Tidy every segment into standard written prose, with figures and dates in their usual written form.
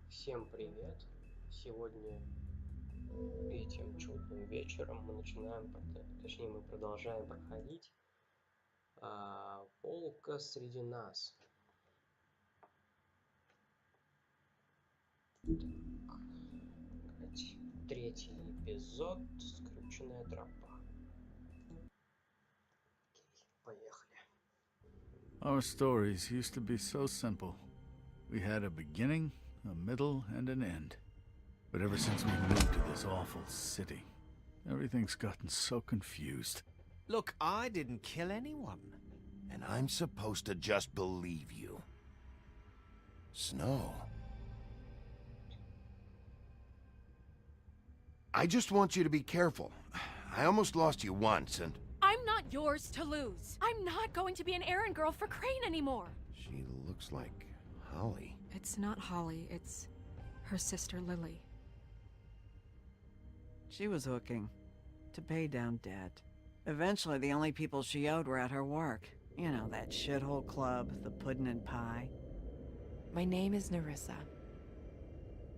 Всем привет! Сегодня этим чудным вечером мы точнее мы продолжаем проходить полка среди нас. Так, третий эпизод, скрюченная тропа. Окей, поехали. Our stories used to be so simple. We had a beginning, a middle, and an end. But ever since we moved to this awful city, everything's gotten so confused. Look, I didn't kill anyone. And I'm supposed to just believe you. Snow. I just want you to be careful. I almost lost you once, and... I'm not yours to lose. I'm not going to be an errand girl for Crane anymore. She looks like Holly. It's not Holly, it's her sister Lily. She was hooking to pay down debt. Eventually, the only people she owed were at her work. You know, that shithole club, the Puddin' and Pie. My name is Nerissa.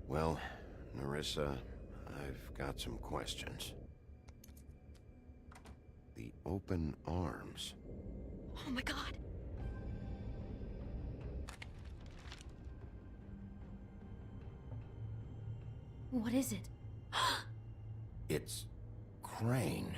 Well, Nerissa, I've got some questions. The open arms. Oh my god! What is it? It's Crane.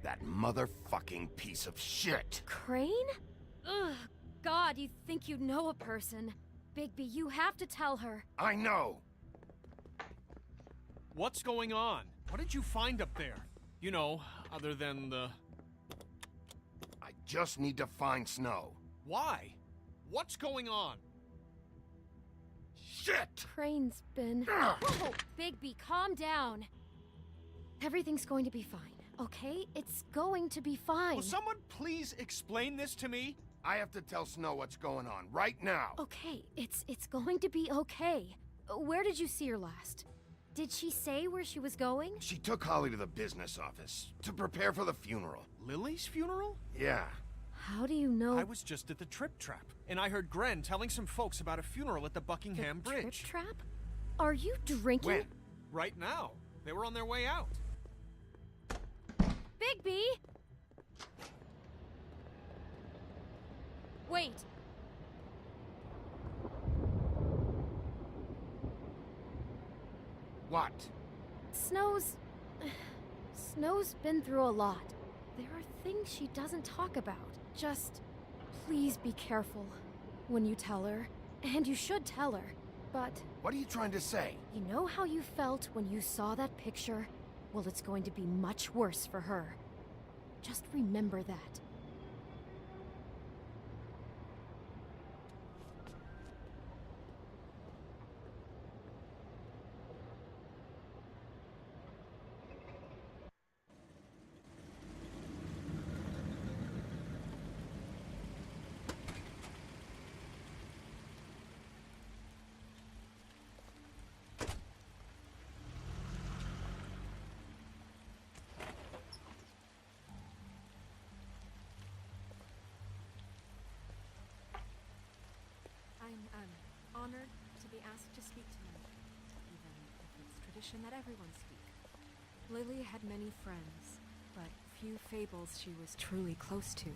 That motherfucking piece of shit! Crane? Ugh, God, you think you know a person. Bigby, you have to tell her. I know! What's going on? What did you find up there? You know, other than the... I just need to find Snow. Why? What's going on? Shit! Crane's been... Whoa! Bigby, calm down. Everything's going to be fine, okay? It's going to be fine. Will someone please explain this to me? I have to tell Snow what's going on right now. Okay, it's going to be okay. Where did you see her last? Did she say where she was going? She took Holly to the business office to prepare for the funeral. Lily's funeral? Yeah. How do you know? I was just at the Trip Trap, and I heard Gren telling some folks about a funeral at the Buckingham the Bridge. Trip Trap? Are you drinking? When? Right now. They were on their way out. Bigby! Wait. What? Snow's been through a lot. There are things she doesn't talk about. Just please be careful when you tell her. And you should tell her. But What are you trying to say? you know how you felt when you saw that picture? Well, it's going to be much worse for her. Just remember that. I'm honored to be asked to speak tonight, even if it's tradition that everyone speak. Lily had many friends, but few fables she was truly close to.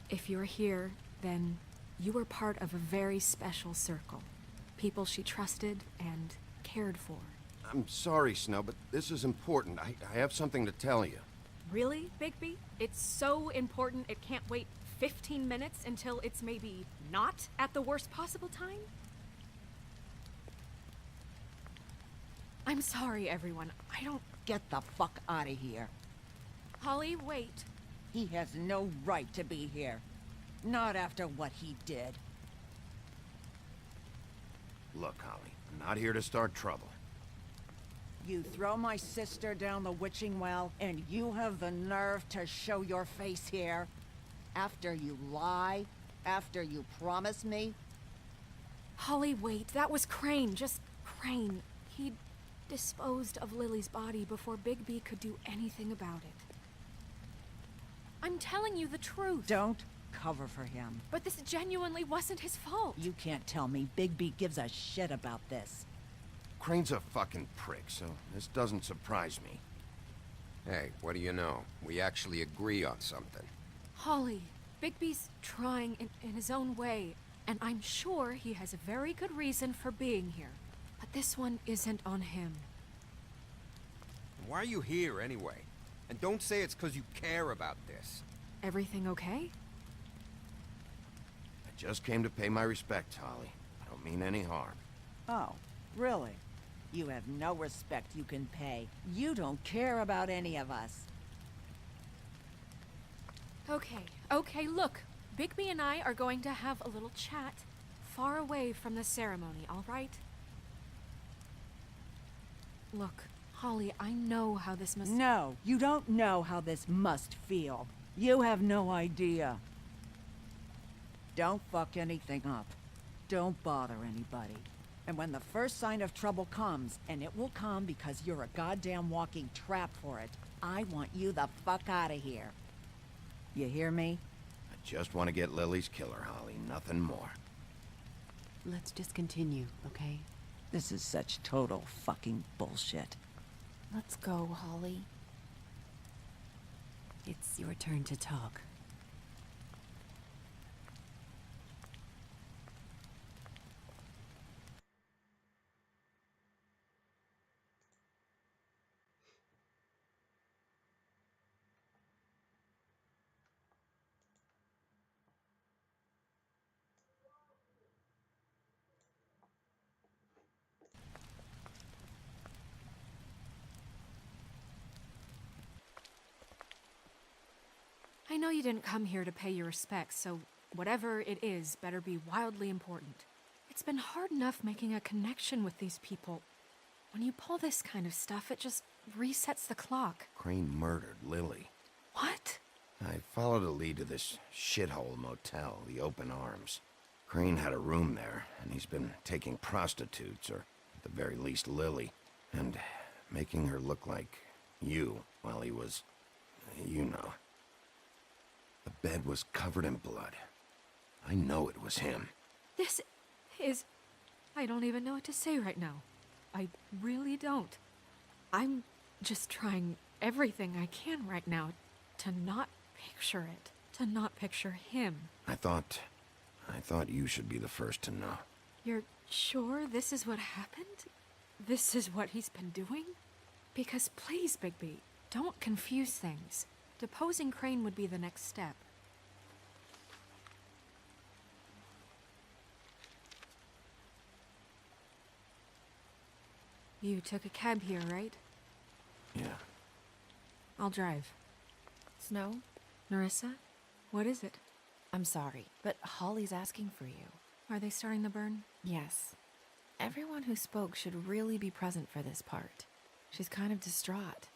If you're here, then you were part of a very special circle. People she trusted and cared for. I'm sorry, Snow, but this is important. I have something to tell you. Really, Bigby? It's so important it can't wait 15 minutes until it's maybe not at the worst possible time? I'm sorry, everyone. I don't... Get the fuck out of here. Holly, wait. He has no right to be here. Not after what he did. Look, Holly, I'm not here to start trouble. You throw my sister down the witching well, and you have the nerve to show your face here? After you lie? After you promise me? Holly, wait. That was Crane. Just Crane. He disposed of Lily's body before Bigby could do anything about it. I'm telling you the truth. Don't cover for him. But this genuinely wasn't his fault. You can't tell me Bigby gives a shit about this. Crane's a fucking prick, so this doesn't surprise me. Hey, what do you know? We actually agree on something. Holly, Bigby's trying in his own way, and I'm sure he has a very good reason for being here. But this one isn't on him. Why are you here, anyway? And don't say it's because you care about this. Everything okay? I just came to pay my respects, Holly. I don't mean any harm. Oh, really? You have no respect you can pay. You don't care about any of us. Okay, look. Bigby and I are going to have a little chat far away from the ceremony, all right? Look, Holly, I know how this must... No, you don't know how this must feel. You have no idea. Don't fuck anything up. Don't bother anybody. And when the first sign of trouble comes, and it will come because you're a goddamn walking trap for it, I want you the fuck out of here. You hear me? I just want to get Lily's killer, Holly. Nothing more. Let's just continue, okay? This is such total fucking bullshit. Let's go, Holly. It's your turn to talk. I know you didn't come here to pay your respects, so whatever it is better be wildly important. It's been hard enough making a connection with these people. When you pull this kind of stuff, it just resets the clock. Crane murdered Lily. What? I followed a lead to this shithole motel, the Open Arms. Crane had a room there, and he's been taking prostitutes, or at the very least Lily, and making her look like you while he was, you know. The bed was covered in blood. I know it was him. This is... I don't even know what to say right now. I really don't. I'm just trying everything I can right now to not picture it. To not picture him. I thought you should be the first to know. You're sure this is what happened? This is what he's been doing? Because please, Bigby, don't confuse things. Deposing Crane would be the next step. You took a cab here, right? Yeah. I'll drive. Snow? Nerissa? What is it? I'm sorry, but Holly's asking for you. Are they starting the burn? Yes. Everyone who spoke should really be present for this part. She's kind of distraught.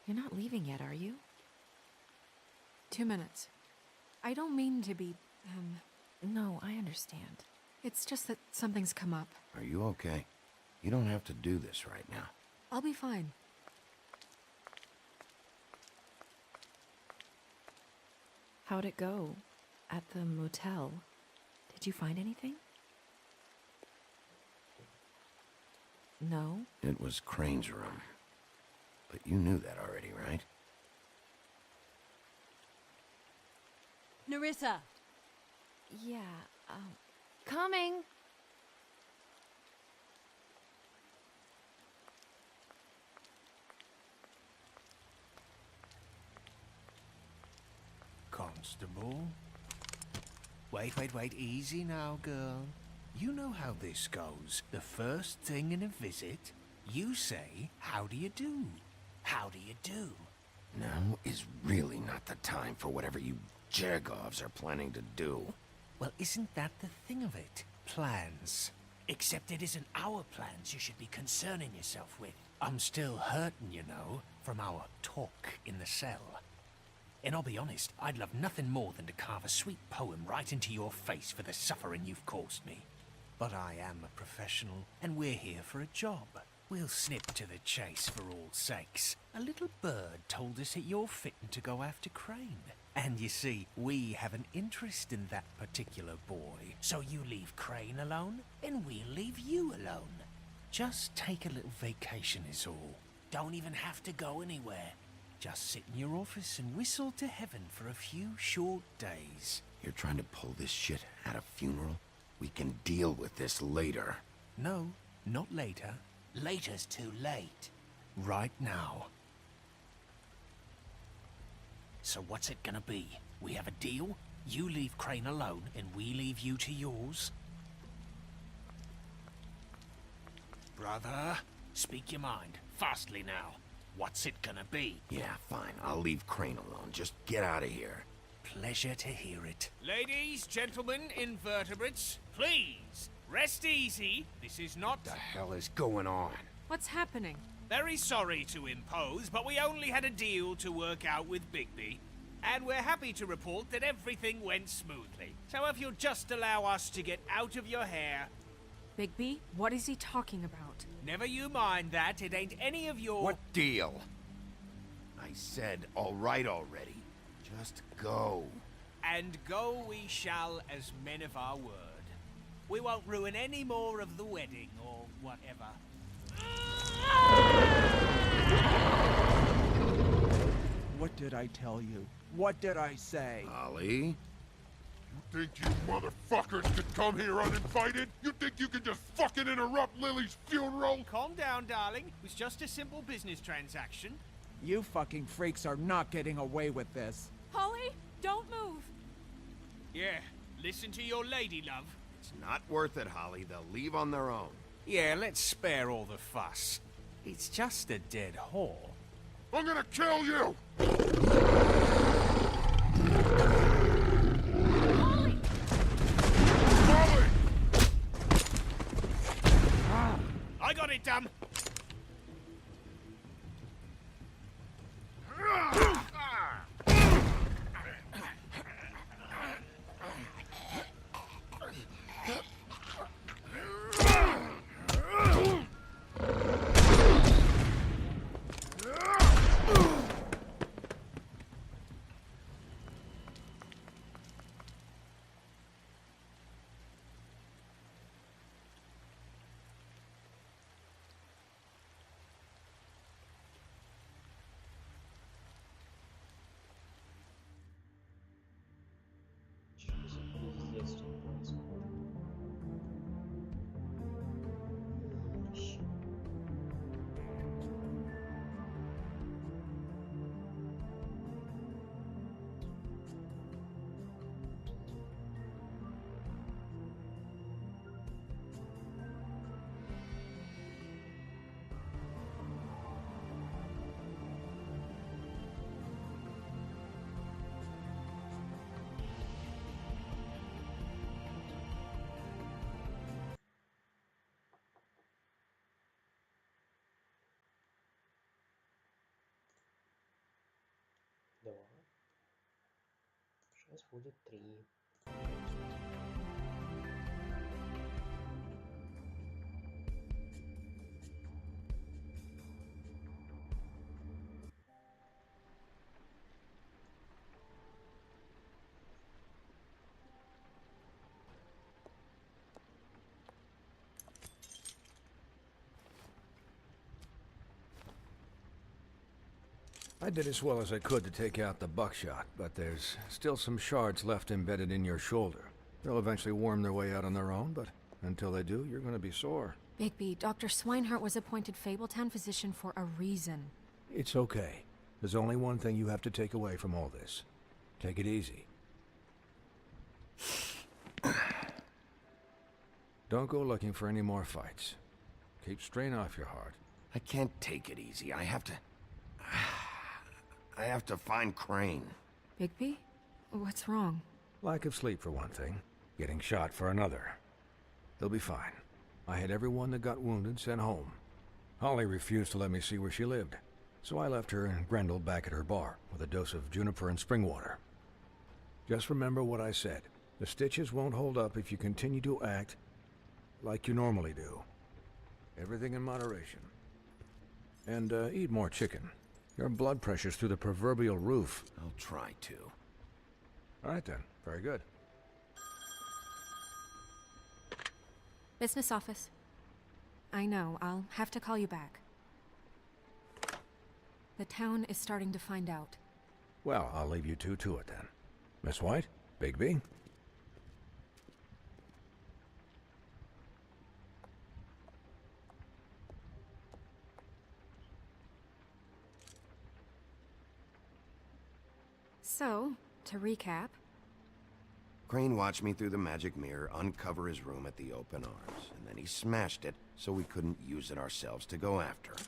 You're not leaving yet, are you? 2 minutes. I don't mean to be, No, I understand. It's just that something's come up. Are you okay? You don't have to do this right now. I'll be fine. How'd it go? At the motel? Did you find anything? No? It was Crane's room. But you knew that already, right? Nerissa! Yeah, Coming! Constable? Wait, easy now, girl. You know how this goes. The first thing in a visit, you say, how do you do? How do you do? Now is really not the time for whatever you Jergovs are planning to do. Well, isn't that the thing of it? Plans. Except it isn't our plans you should be concerning yourself with. I'm still hurting, you know, from our talk in the cell. And I'll be honest, I'd love nothing more than to carve a sweet poem right into your face for the suffering you've caused me. But I am a professional, and we're here for a job. We'll snip to the chase for all sakes. A little bird told us that you're fitting to go after Crane. And you see, we have an interest in that particular boy. So you leave Crane alone, and we'll leave you alone. Just take a little vacation is all. Don't even have to go anywhere. Just sit in your office and whistle to heaven for a few short days. You're trying to pull this shit at a funeral? We can deal with this later. No, not later. Later's too late. Right now. So what's it gonna be? We have a deal? You leave Crane alone, and we leave you to yours? Brother, speak your mind. Fastly now. What's it gonna be? Yeah, fine. I'll leave Crane alone. Just get out of here. Pleasure to hear it. Ladies, gentlemen, invertebrates, please, rest easy. This is not... What the hell is going on? What's happening? Very sorry to impose, but we only had a deal to work out with Bigby. And we're happy to report that everything went smoothly. So if you'll just allow us to get out of your hair... Bigby, what is he talking about? Never you mind that, it ain't any of your... What deal? I said all right already. Just go. And go we shall as men of our word. We won't ruin any more of the wedding or whatever. What did I tell you? What did I say? Ollie? You think you motherfuckers could come here uninvited? You think you can just fucking interrupt Lily's funeral? Calm down, darling. It was just a simple business transaction. You fucking freaks are not getting away with this. Holly, don't move! Yeah, listen to your lady, love. It's not worth it, Holly. They'll leave on their own. Yeah, let's spare all the fuss. It's just a dead whore. I'm gonna kill you! Holly! Molly! I got it, dumb. Что за пиздец тут происходит? Два. Сейчас будет три. I did as well as I could to take out the buckshot, but there's still some shards left embedded in your shoulder. They'll eventually worm their way out on their own, but until they do, you're going to be sore. Bigby, Dr. Swinehart was appointed Fabletown physician for a reason. It's okay. There's only one thing you have to take away from all this. Take it easy. Don't go looking for any more fights. Keep strain off your heart. I can't take it easy. I have to find Crane. Bigby? What's wrong? Lack of sleep for one thing. Getting shot for another. They'll be fine. I had everyone that got wounded sent home. Holly refused to let me see where she lived, so I left her and Grendel back at her bar with a dose of juniper and spring water. Just remember what I said. The stitches won't hold up if you continue to act like you normally do. Everything in moderation. And eat more chicken. Your blood pressure's through the proverbial roof. I'll try to. All right then. Very good. Business office. I know, I'll have to call you back. The town is starting to find out. Well, I'll leave you two to it then. Miss White? Bigby? So, to recap, Crane watched me through the magic mirror uncover his room at the open arms, and then he smashed it so we couldn't use it ourselves to go after him.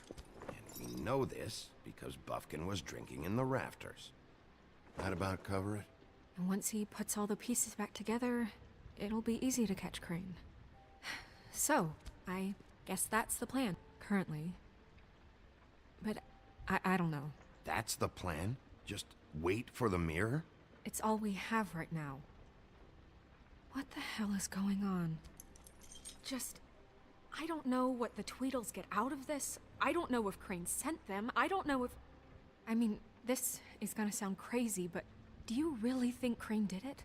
And we know this because Buffkin was drinking in the rafters. That about cover it? and once he puts all the pieces back together, it'll be easy to catch Crane. So, I guess that's the plan, currently. But I don't know. That's the plan? Just wait for the mirror? It's all we have right now. What the hell is going on? I don't know what the Tweedles get out of this. I don't know if Crane sent them. I don't know if... I mean, this is gonna sound crazy, but do you really think Crane did it?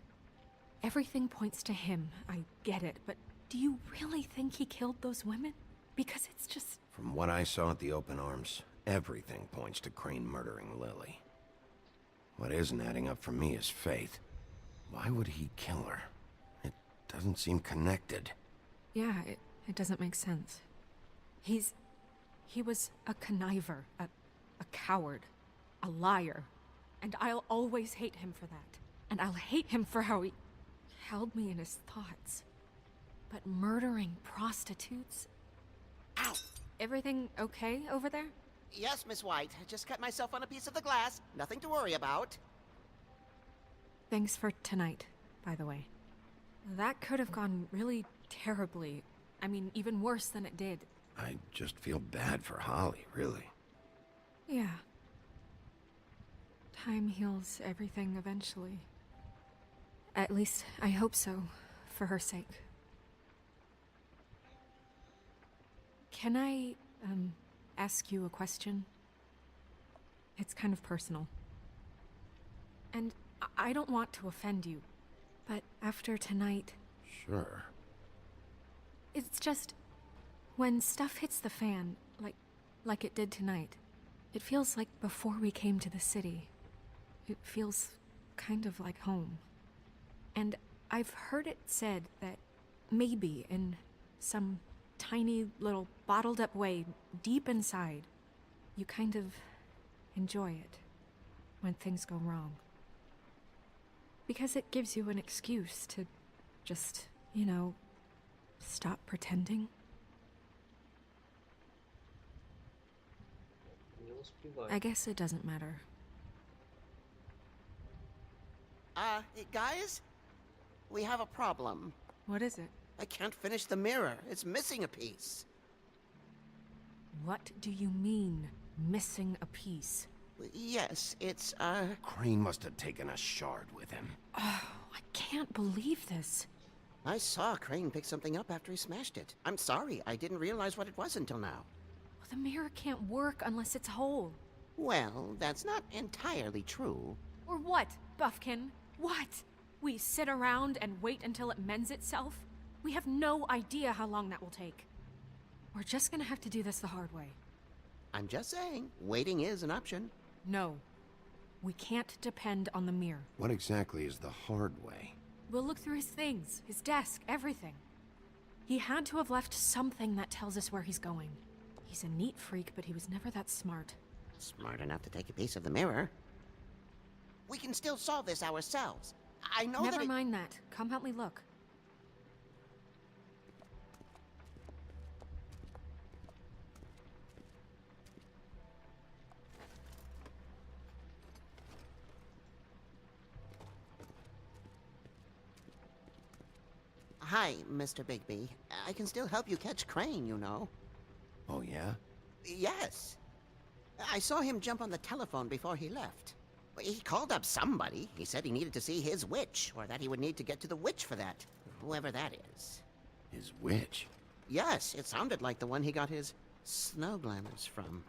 Everything points to him, I get it, but do you really think he killed those women? Because it's just... From what I saw at the open arms, everything points to Crane murdering Lily. What isn't adding up for me is Faith. Why would he kill her? It doesn't seem connected. Yeah, it doesn't make sense. He was a conniver, a coward, a liar. And I'll always hate him for that. And I'll hate him for how he held me in his thoughts. But murdering prostitutes? Ow! Everything okay over there? Yes, Miss White. I just cut myself on a piece of the glass. Nothing to worry about. Thanks for tonight, by the way. That could have gone really terribly. I mean, even worse than it did. I just feel bad for Holly, really. Yeah. Time heals everything eventually. At least, I hope so, for her sake. Can I, ask you a question? It's kind of personal. And I don't want to offend you, but after tonight... Sure. It's just... when stuff hits the fan, like it did tonight, it feels like before we came to the city. It feels kind of like home. And I've heard it said that maybe in some tiny little bottled up way deep inside, you kind of enjoy it when things go wrong. Because it gives you an excuse to just, you know, stop pretending. I guess it doesn't matter. Guys? We have a problem. What is it? I can't finish the mirror. It's missing a piece. What do you mean, missing a piece? Yes, it's, Crane must have taken a shard with him. Oh, I can't believe this. I saw Crane pick something up after he smashed it. I'm sorry, I didn't realize what it was until now. Well, the mirror can't work unless it's whole. Well, that's not entirely true. Or what, Buffkin? What? We sit around and wait until it mends itself? We have no idea how long that will take. We're just gonna have to do this the hard way. I'm just saying, waiting is an option. No. We can't depend on the mirror. What exactly is the hard way? We'll look through his things, his desk, everything. He had to have left something that tells us where he's going. He's a neat freak, but he was never that smart. Smart enough to take a piece of the mirror. We can still solve this ourselves. I know Never that mind that. Come help me look. Hi, Mr. Bigby. I can still help you catch Crane, you know. Oh, yeah? Yes. I saw him jump on the telephone before he left. He called up somebody. He said he needed to see his witch, or that he would need to get to the witch for that. Whoever that is. His witch? Yes, it sounded like the one he got his snow glamours from.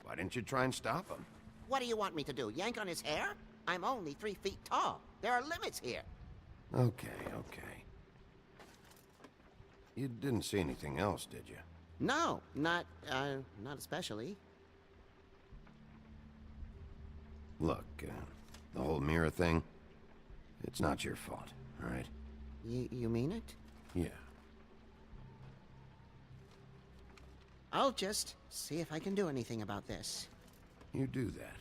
Why didn't you try and stop him? What do you want me to do, yank on his hair? I'm only 3 feet tall. There are limits here. Okay. You didn't see anything else, did you? No, not especially. Look, the whole mirror thing, it's not your fault, all right? You mean it? Yeah. I'll just see if I can do anything about this. You do that.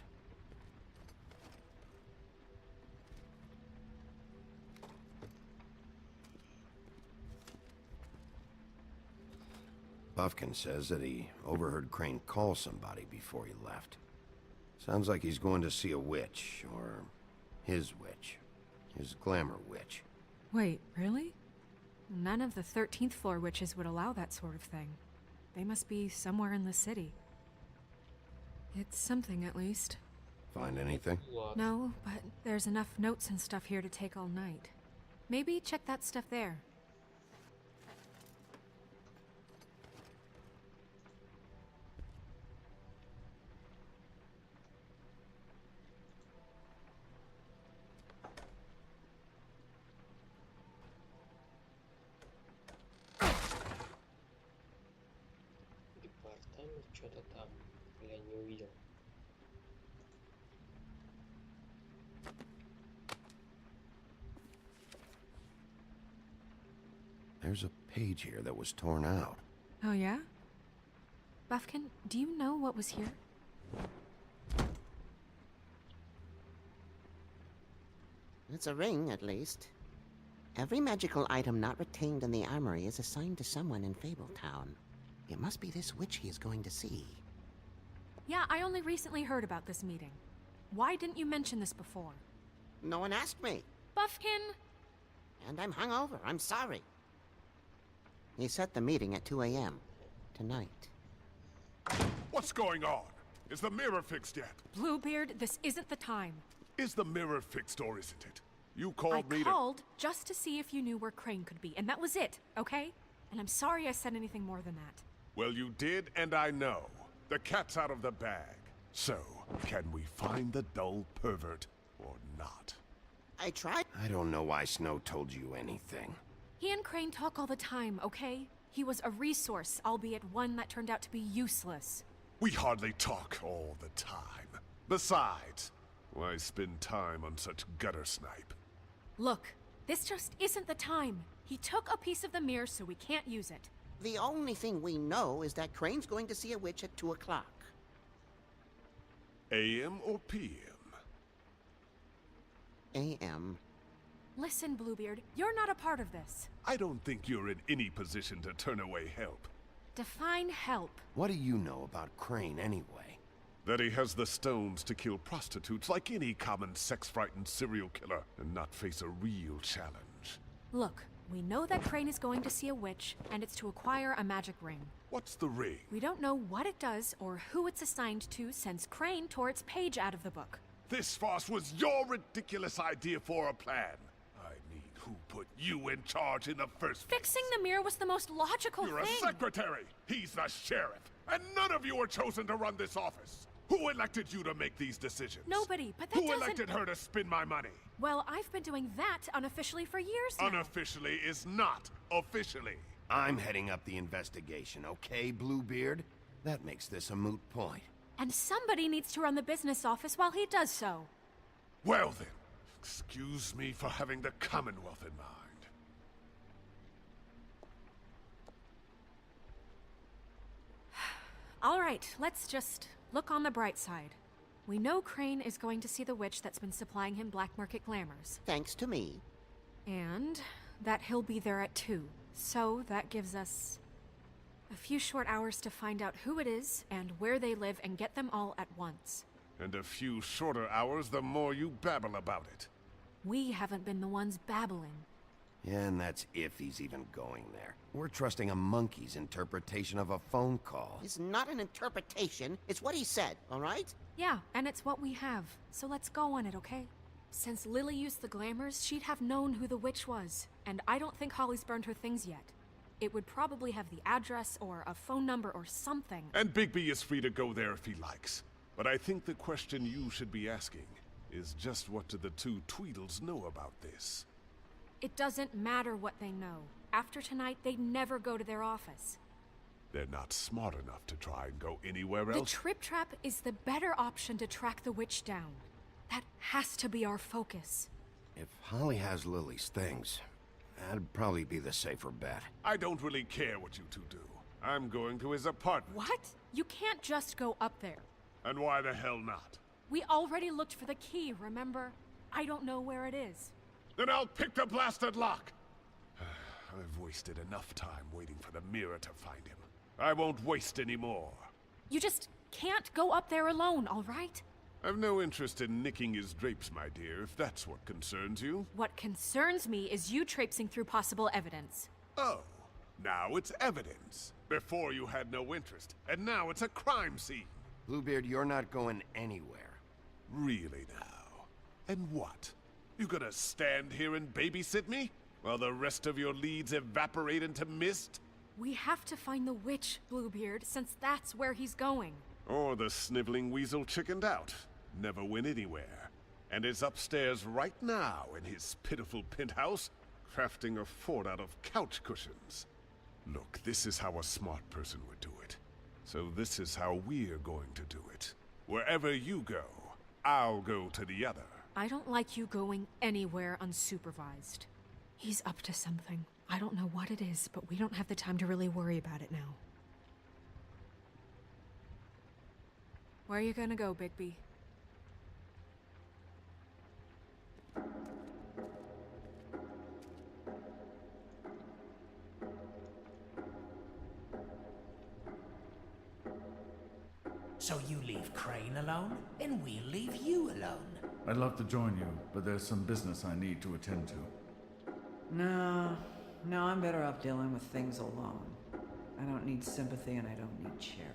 Buffkin says that he overheard Crane call somebody before he left. Sounds like he's going to see a witch, or his witch. His glamour witch. Wait, really? None of the 13th floor witches would allow that sort of thing. They must be somewhere in the city. It's something, at least. Find anything? What? No, but there's enough notes and stuff here to take all night. Maybe check that stuff there. Департамент, что-то там. Я не увидел. There's a page here that was torn out. Oh, yeah? Buffkin, do you know what was here? It's a ring, at least. Every magical item not retained in the armory is assigned to someone in Fabletown. It must be this witch he is going to see. Yeah, I only recently heard about this meeting. Why didn't you mention this before? No one asked me. Buffkin! And I'm hungover. I'm sorry. He set the meeting at 2 a.m. tonight. What's going on? Is the mirror fixed yet? Bluebeard, this isn't the time. Is the mirror fixed or isn't it? You called me I called just to see if you knew where Crane could be, and that was it, okay? And I'm sorry I said anything more than that. Well, you did, and I know. The cat's out of the bag. So, can we find the dull pervert or not? I tried. I don't know why Snow told you anything. He and Crane talk all the time, okay? He was a resource, albeit one that turned out to be useless. We hardly talk all the time. Besides, why spend time on such gutter snipe? Look, this just isn't the time. He took a piece of the mirror, so we can't use it. The only thing we know is that Crane's going to see a witch at 2 o'clock. AM or PM? AM. Listen, Bluebeard, you're not a part of this. I don't think you're in any position to turn away help. Define help. What do you know about Crane anyway? That he has the stones to kill prostitutes like any common sex-frightened serial killer and not face a real challenge. Look, we know that Crane is going to see a witch, and it's to acquire a magic ring. What's the ring? We don't know what it does or who it's assigned to since Crane tore its page out of the book. This farce was your ridiculous idea for a plan. I mean, who put you in charge in the first place? Fixing the mirror was the most logical You're thing. a secretary! He's the sheriff! And none of you were chosen to run this office! Who elected you to make these decisions? Nobody, but that Who doesn't... elected her to spend my money? Well, I've been doing that unofficially for years now. Unofficially is not officially. I'm heading up the investigation, okay, Bluebeard? That makes this a moot point. And somebody needs to run the business office while he does so. Well then, excuse me for having the Commonwealth in mind. All right, let's just look on the bright side. We know Crane is going to see the witch that's been supplying him black market glamours. Thanks to me. And that he'll be there at 2. So that gives us a few short hours to find out who it is and where they live and get them all at once. And a few shorter hours the more you babble about it. We haven't been the ones babbling. Yeah, and that's if he's even going there. We're trusting a monkey's interpretation of a phone call. It's not an interpretation, it's what he said, all right? Yeah, and it's what we have. So let's go on it, okay? Since Lily used the glamours, she'd have known who the witch was. And I don't think Holly's burned her things yet. It would probably have the address or a phone number or something. And Bigby is free to go there if he likes. But I think the question you should be asking is just what do the two Tweedles know about this? It doesn't matter what they know. After tonight, they'd never go to their office. They're not smart enough to try and go anywhere The else. Trip Trap is the better option to track the witch down. That has to be our focus. If Holly has Lily's things, that'd probably be the safer bet. I don't really care what you two do. I'm going to his apartment. What? You can't just go up there. And why the hell not? We already looked for the key, remember? I don't know where it is. Then I'll pick the blasted lock! I've wasted enough time waiting for the mirror to find him. I won't waste any more. You just can't go up there alone, all right? I've no interest in nicking his drapes, my dear, if that's what concerns you. What concerns me is you traipsing through possible evidence. Oh, now it's evidence. Before you had no interest, and now it's a crime scene. Bluebeard, you're not going anywhere. Really now? And what? You gonna stand here and babysit me? While the rest of your leads evaporate into mist? We have to find the witch, Bluebeard, since that's where he's going. Or the sniveling weasel chickened out. Never went anywhere. And is upstairs right now in his pitiful penthouse, crafting a fort out of couch cushions. Look, this is how a smart person would do it. So this is how we're going to do it. Wherever you go, I'll go to the other. I don't like you going anywhere unsupervised. He's up to something. I don't know what it is, but we don't have the time to really worry about it now. Where are you gonna go, Bigby? So you leave Crane alone, and we'll leave you alone. I'd love to join you, but there's some business I need to attend to. No, I'm better off dealing with things alone. I don't need sympathy and I don't need charity.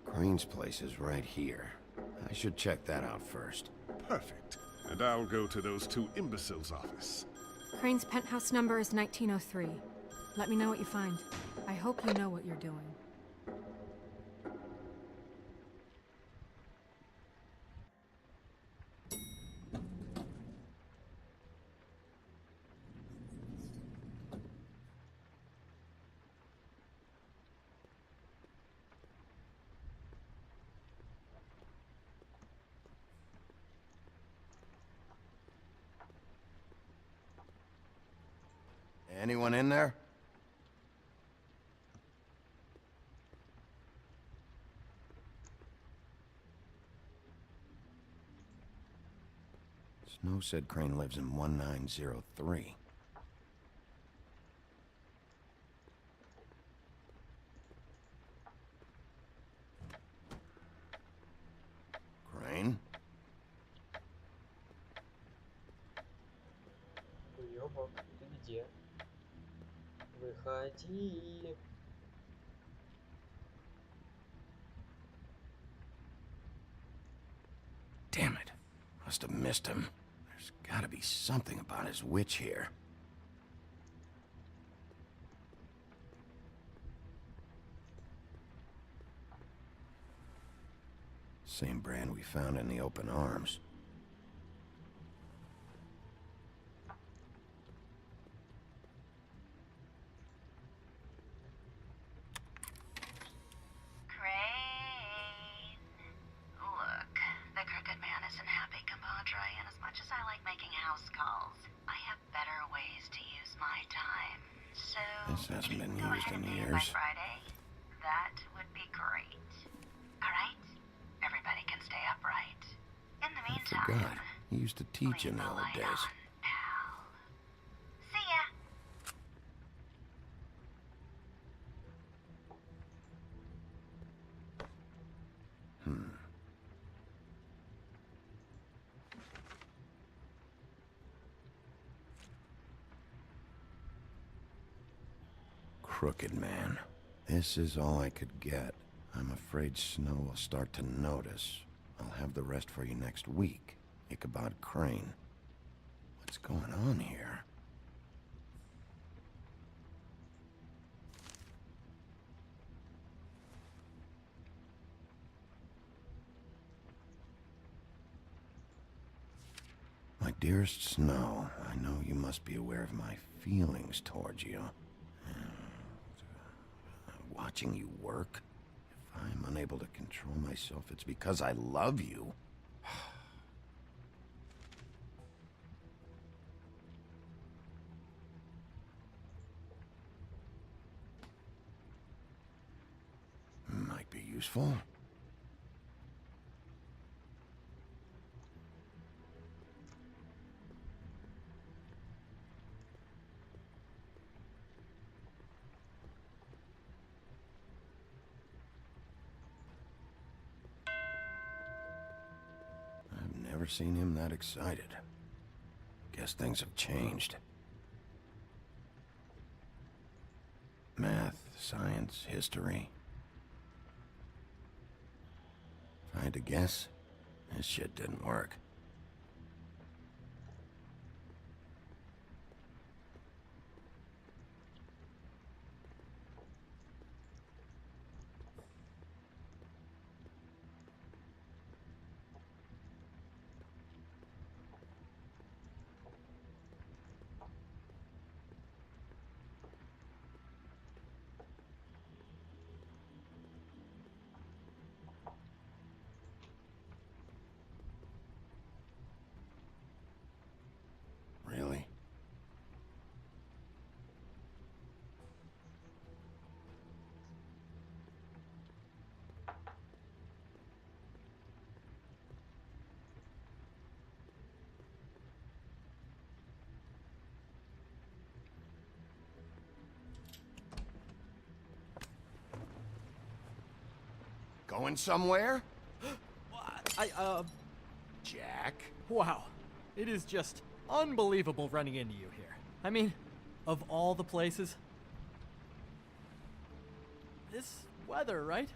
Crane's place is right here. I should check that out first. Perfect. And I'll go to those two imbeciles' office. Crane's penthouse number is 1903. Let me know what you find. I hope you know what you're doing. Anyone in there? Snow said Crane lives in 1903. Crane? Уёбок, ты где? Выходи. Damn it. Must have missed him. There's gotta be something about his witch here. Same brand we found in the open arms. This hasn't been used in years. Friday, that would be great. All right? Everybody can stay upright. In the I meantime, forgot. He used to teach in the old days. see ya. crooked man. This is all I could get. I'm afraid Snow will start to notice. I'll have the rest for you next week. Ichabod Crane. What's going on here? My dearest Snow, I know you must be aware of my feelings towards you. Watching you work, if I'm unable to control myself, it's because I love you. Might be useful. Never seen him that excited. Guess things have changed. Math, science, history. If I had to guess, this shit didn't work. Really? Going somewhere? Jack? Wow. It is just unbelievable running into you here. I mean, of all the places. This weather, right?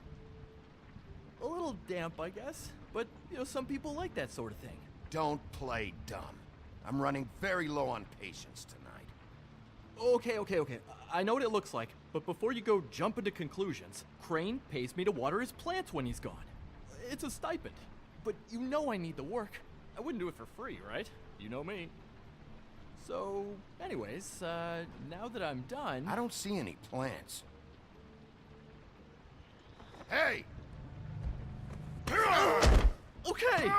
A little damp, I guess. But, you know, some people like that sort of thing. Don't play dumb. I'm running very low on patience tonight. Okay. I know what it looks like, but before you go jump into conclusions, Crane pays me to water his plants when he's gone. It's a stipend. But you know I need the work. I wouldn't do it for free, right? You know me. So, anyways, now that I'm done... I don't see any plants. Hey! Okay!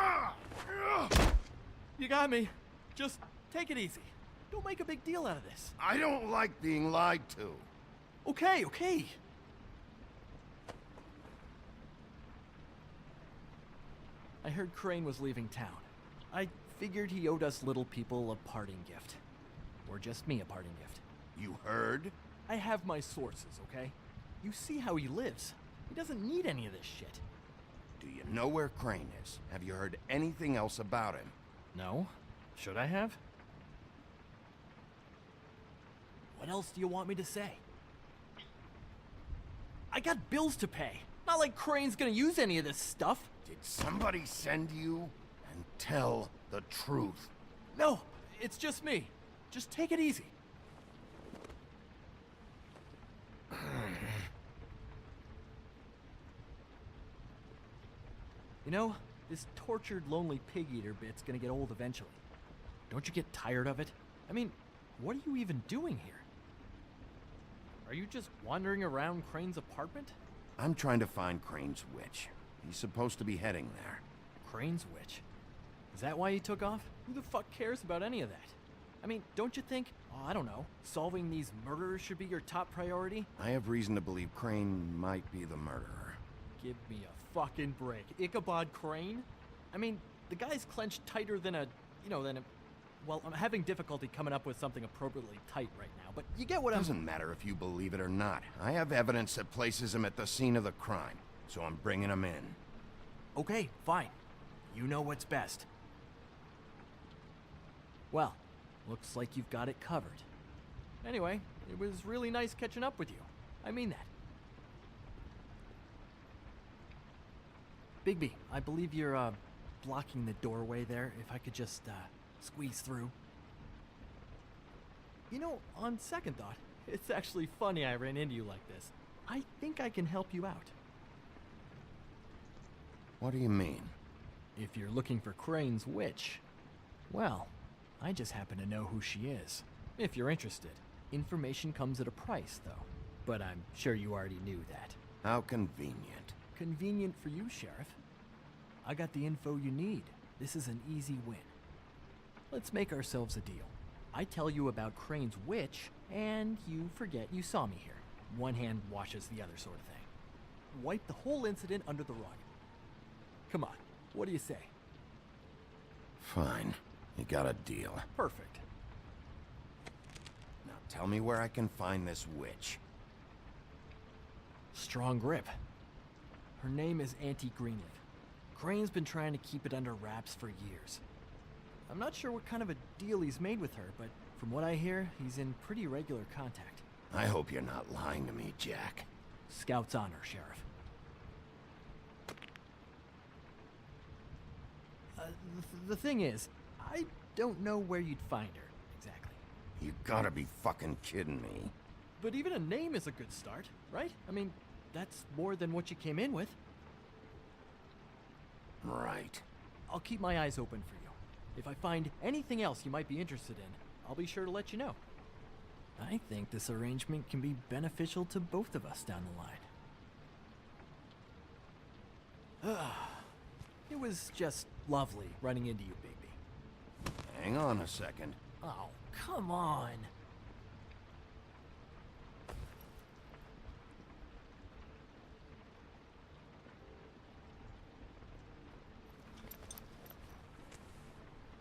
You got me. Just take it easy. Don't make a big deal out of this. I don't like being lied to. Okay. I heard Crane was leaving town. I figured he owed us little people a parting gift. Or just me a parting gift. You heard? I have my sources, okay? You see how he lives. He doesn't need any of this shit. Do you know where Crane is? Have you heard anything else about him? No? Should I have? What else do you want me to say? I got bills to pay. Not like Crane's gonna use any of this stuff. Did somebody send you? And tell the truth. No, it's just me. Just take it easy. You know, this tortured, lonely pig-eater bit's gonna get old eventually. Don't you get tired of it? I mean, what are you even doing here? Are you just wandering around Crane's apartment? I'm trying to find Crane's witch. He's supposed to be heading there. Crane's witch? Is that why he took off? Who the fuck cares about any of that? I mean, don't you think, I don't know, solving these murderers should be your top priority? I have reason to believe Crane might be the murderer. Give me a fucking break. Ichabod Crane? I mean, the guy's clenched tighter than well, I'm having difficulty coming up with something appropriately tight right now, but you get what I'm... Doesn't matter if you believe it or not. I have evidence that places him at the scene of the crime, so I'm bringing him in. Okay, fine. You know what's best. Well, looks like you've got it covered. Anyway, it was really nice catching up with you. I mean that. Bigby, I believe you're, blocking the doorway there. If I could just, squeeze through. You know, on second thought, it's actually funny I ran into you like this. I think I can help you out. What do you mean? If you're looking for Crane's witch, well, I just happen to know who she is. If you're interested. Information comes at a price, though. But I'm sure you already knew that. How convenient. Convenient for you, Sheriff. I got the info you need. This is an easy win. Let's make ourselves a deal. I tell you about Crane's witch, and you forget you saw me here. One hand washes the other sort of thing. Wipe the whole incident under the rug. Come on, what do you say? Fine. You got a deal. Perfect. Now tell me where I can find this witch. Strong grip. Her name is Auntie Greenleaf. Crane's been trying to keep it under wraps for years. I'm not sure what kind of a deal he's made with her, but from what I hear, he's in pretty regular contact. I hope you're not lying to me, Jack. Scout's honor, Sheriff. The thing is, I don't know where you'd find her, exactly. You gotta be fucking kidding me. But even a name is a good start, right? I mean, that's more than what you came in with. Right. I'll keep my eyes open for you. If I find anything else you might be interested in, I'll be sure to let you know. I think this arrangement can be beneficial to both of us down the line. It was just lovely running into you, Bigby. Hang on a second. Oh, come on.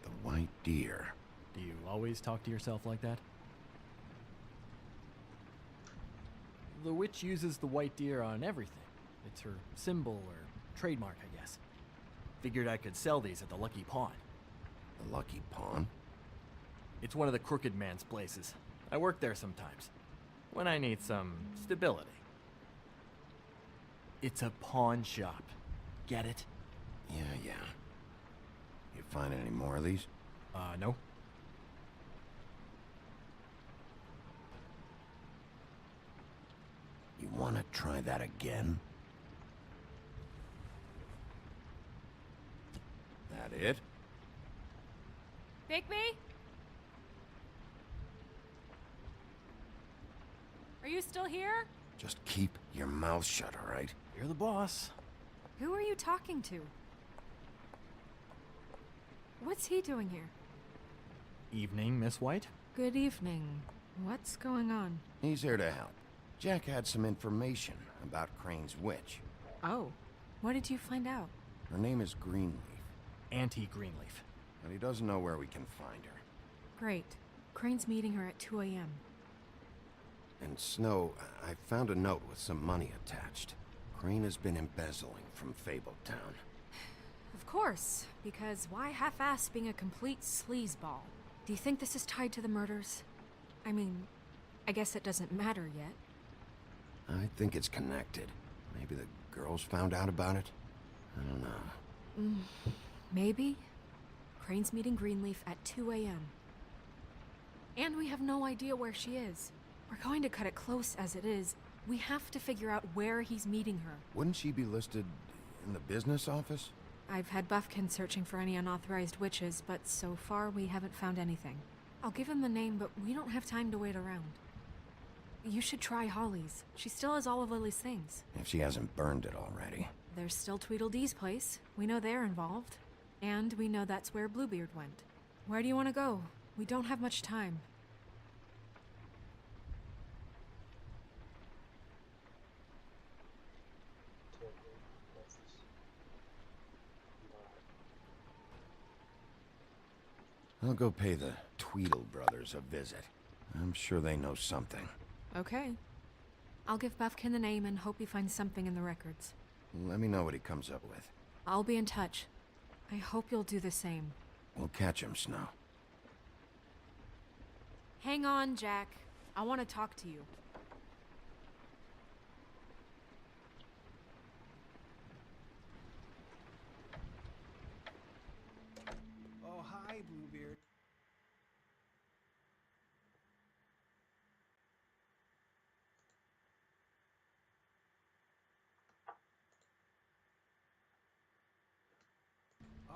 The white deer. Do you always talk to yourself like that? The witch uses the white deer on everything. It's her symbol or trademark, I guess. Figured I could sell these at the Lucky Pawn. The Lucky Pawn? It's one of the crooked man's places. I work there sometimes, when I need some stability. It's a pawn shop. Get it? Yeah. You find any more of these? No. You wanna try that again? That it? Bigby? Are you still here? Just keep your mouth shut, all right? You're the boss. Who are you talking to? What's he doing here? Evening, Miss White. Good evening. What's going on? He's here to help. Jack had some information about Crane's witch. Oh, what did you find out? Her name is Greenleaf. Auntie Greenleaf. But he doesn't know where we can find her. Great. Crane's meeting her at 2 a.m. And Snow, I found a note with some money attached. Crane has been embezzling from Fabletown. Of course, because why half-ass being a complete sleazeball? Do you think this is tied to the murders? I mean, I guess it doesn't matter yet. I think it's connected. Maybe the girls found out about it? I don't know. Maybe? Crane's meeting Greenleaf at 2 a.m. And we have no idea where she is. We're going to cut it close as it is. We have to figure out where he's meeting her. Wouldn't she be listed in the business office? I've had Buffkin searching for any unauthorized witches, but so far we haven't found anything. I'll give him the name, but we don't have time to wait around. You should try Holly's. She still has all of Lily's things. If she hasn't burned it already. There's still Tweedledee's place. We know they're involved. And we know that's where Bluebeard went. Where do you want to go? We don't have much time. I'll go pay the Tweedle brothers a visit. I'm sure they know something. Okay. I'll give Buffkin the name and hope he finds something in the records. Let me know what he comes up with. I'll be in touch. I hope you'll do the same. We'll catch him, Snow. Hang on, Jack. I want to talk to you.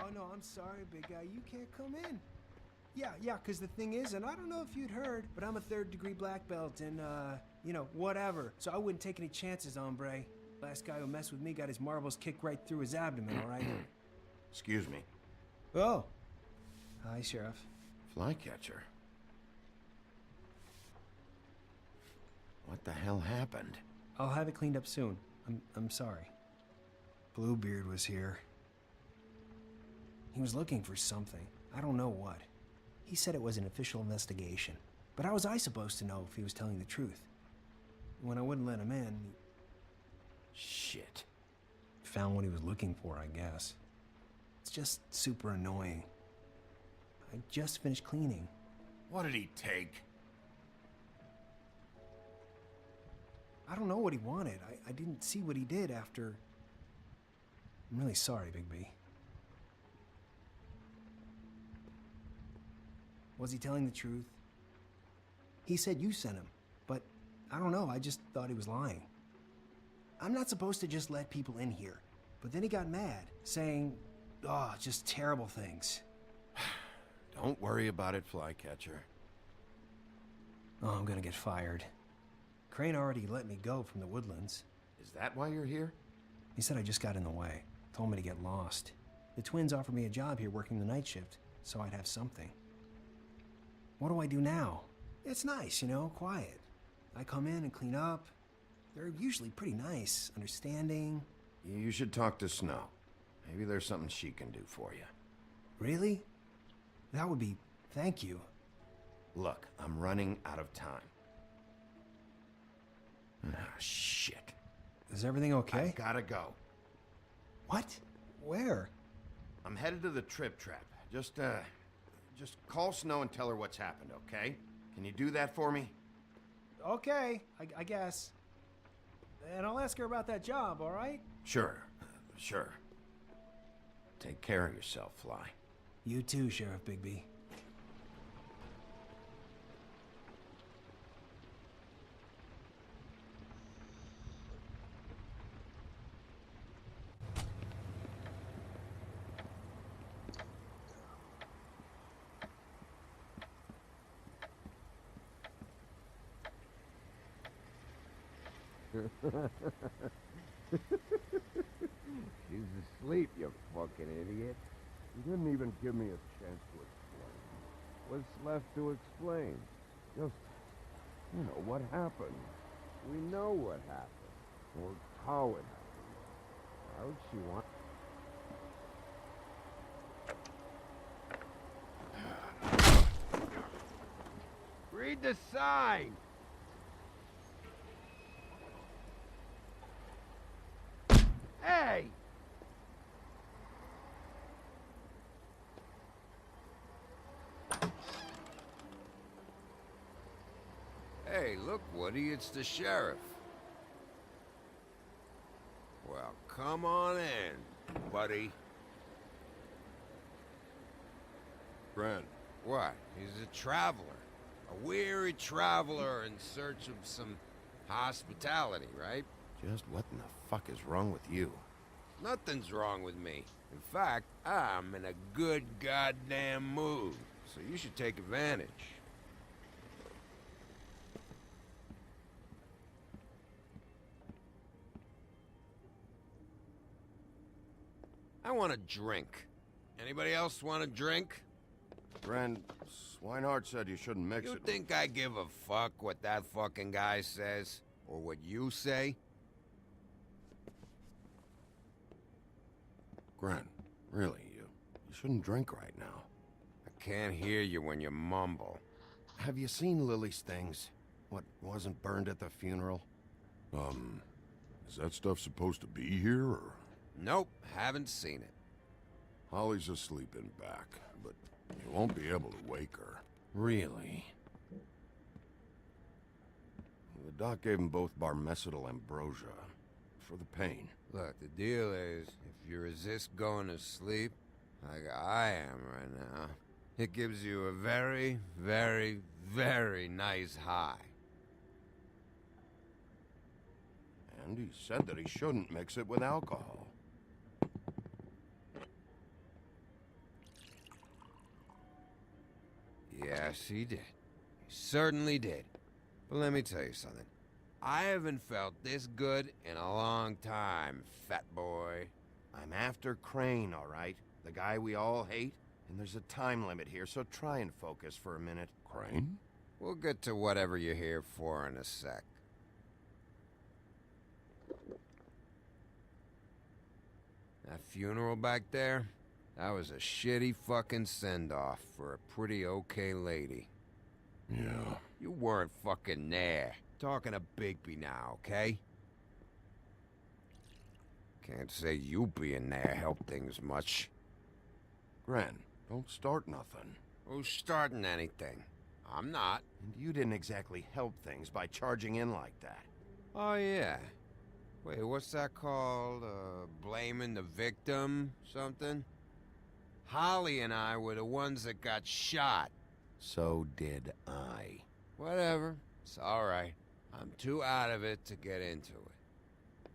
Oh, no, I'm sorry, big guy. You can't come in. Yeah, because the thing is, and I don't know if you'd heard, but I'm a third-degree black belt and, you know, whatever. So I wouldn't take any chances, hombre. Last guy who messed with me got his marbles kicked right through his abdomen, all right? Excuse me. Oh. Hi, Sheriff. Flycatcher. What the hell happened? I'll have it cleaned up soon. I'm sorry. Bluebeard was here. He was looking for something. I don't know what. He said it was an official investigation. But how was I supposed to know if he was telling the truth? When I wouldn't let him in, he Shit. found what he was looking for, I guess. It's just super annoying. I just finished cleaning. What did he take? I don't know what he wanted. I didn't see what he did after. I'm really sorry, Bigby. Was he telling the truth? He said you sent him, but I don't know, I just thought he was lying. I'm not supposed to just let people in here, but then he got mad, saying, just terrible things. Don't worry about it, Flycatcher. Oh, I'm gonna get fired. Crane already let me go from the Woodlands. Is that why you're here? He said I just got in the way, told me to get lost. The twins offered me a job here working the night shift, so I'd have something. What do I do now? It's nice, you know, quiet. I come in and clean up. They're usually pretty nice, understanding. You should talk to Snow. Maybe there's something she can do for you. Really? That would be... thank you. Look, I'm running out of time. Shit. Is everything okay? I gotta go. What? Where? I'm headed to the Trip Trap. Just call Snow and tell her what's happened, okay? Can you do that for me? Okay, I guess. And I'll ask her about that job, all right? Sure. Take care of yourself, Fly. You too, Sheriff Bigby. She's asleep, you fucking idiot. You didn't even give me a chance to explain. What's left to explain? Just, you know, what happened. We know what happened. Or how it happened. Why would she want... Read the sign! Hey! Hey, look, Woody, it's the sheriff. Well, come on in, buddy. Brad. What? He's a traveler. A weary traveler in search of some hospitality, right? Just what in the fuck is wrong with you? Nothing's wrong with me. In fact, I'm in a good goddamn mood, so you should take advantage. I want a drink. Anybody else want a drink? Brand, Swinehart said you shouldn't mix You it. think I give a fuck what that fucking guy says? Or what you say? Gren, really, you shouldn't drink right now. I can't hear you when you mumble. Have you seen Lily's things? What wasn't burned at the funeral? Is that stuff supposed to be here, or...? Nope, haven't seen it. Holly's asleep in back, but you won't be able to wake her. Really? The doc gave them both barmecidal ambrosia for the pain. Look, the deal is, if you resist going to sleep, like I am right now, it gives you a very, very, very nice high. And he said that he shouldn't mix it with alcohol. he did. He certainly did. But let me tell you something. I haven't felt this good in a long time, fat boy. I'm after Crane, all right? The guy we all hate? And there's a time limit here, so try and focus for a minute. Crane? We'll get to whatever you're here for in a sec. That funeral back there? That was a shitty fucking send-off for a pretty okay lady. Yeah. You weren't fucking there. Talking to Bigby now, okay? Can't say you being there helped things much. Gren, don't start nothing. Who's starting anything? I'm not. And you didn't exactly help things by charging in like that. Oh, yeah. Wait, what's that called? Blaming the victim? Something? Holly and I were the ones that got shot. So did I. Whatever. It's alright. I'm too out of it to get into it.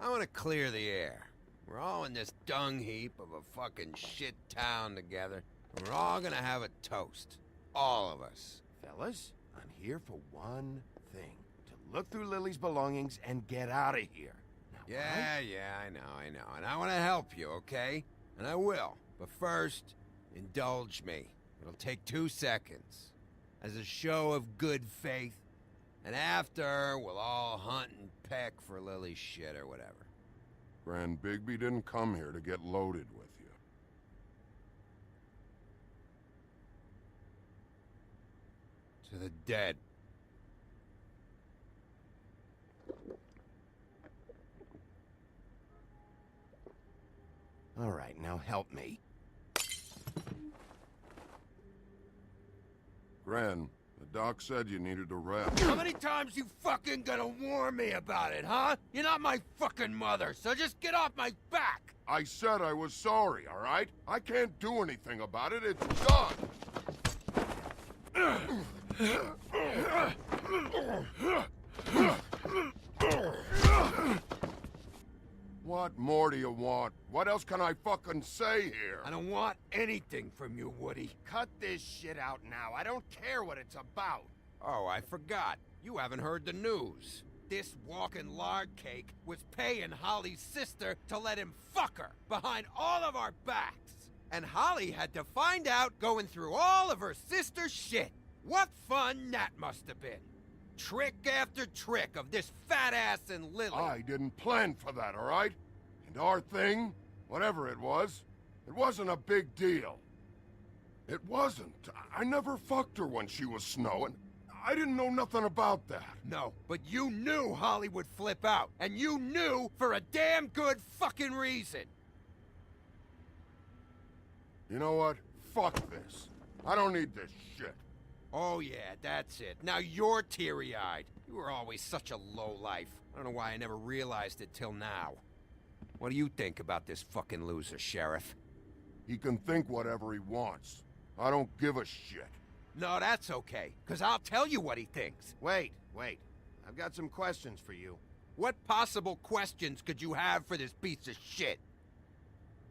I want to clear the air. We're all in this dung heap of a fucking shit town together, and we're all gonna have a toast. All of us. Fellas, I'm here for one thing. To look through Lily's belongings and get out of here. Now, Yeah, I know. And I want to help you, okay? And I will. But first, indulge me. It'll take 2 seconds. As a show of good faith. And after, we'll all hunt and peck for Lily's shit or whatever. Grand Bigby didn't come here to get loaded with you. To the dead. All right, now help me. Gren, the doc said you needed a rest. How many times you fucking gonna warn me about it, huh? You're not my fucking mother, so just get off my back! I said I was sorry, all right? I can't do anything about it. It's done. What more do you want? What else can I fucking say here? I don't want anything from you, Woody. Cut this shit out now. I don't care what it's about. Oh, I forgot. You haven't heard the news. This walking lard cake was paying Holly's sister to let him fuck her behind all of our backs. And Holly had to find out going through all of her sister's shit. What fun that must have been. Trick after trick of this fat ass and Lily. I didn't plan for that, all right? And our thing, whatever it wasn't a big deal. It wasn't. I never fucked her when she was snowing. I didn't know nothing about that. No, but you knew Holly would flip out. And you knew for a damn good fucking reason. You know what? Fuck this. I don't need this shit. Oh yeah, that's it. Now you're teary-eyed. You were always such a lowlife. I don't know why I never realized it till now. What do you think about this fucking loser, Sheriff? He can think whatever he wants. I don't give a shit. No, that's okay, because I'll tell you what he thinks. Wait. I've got some questions for you. What possible questions could you have for this piece of shit?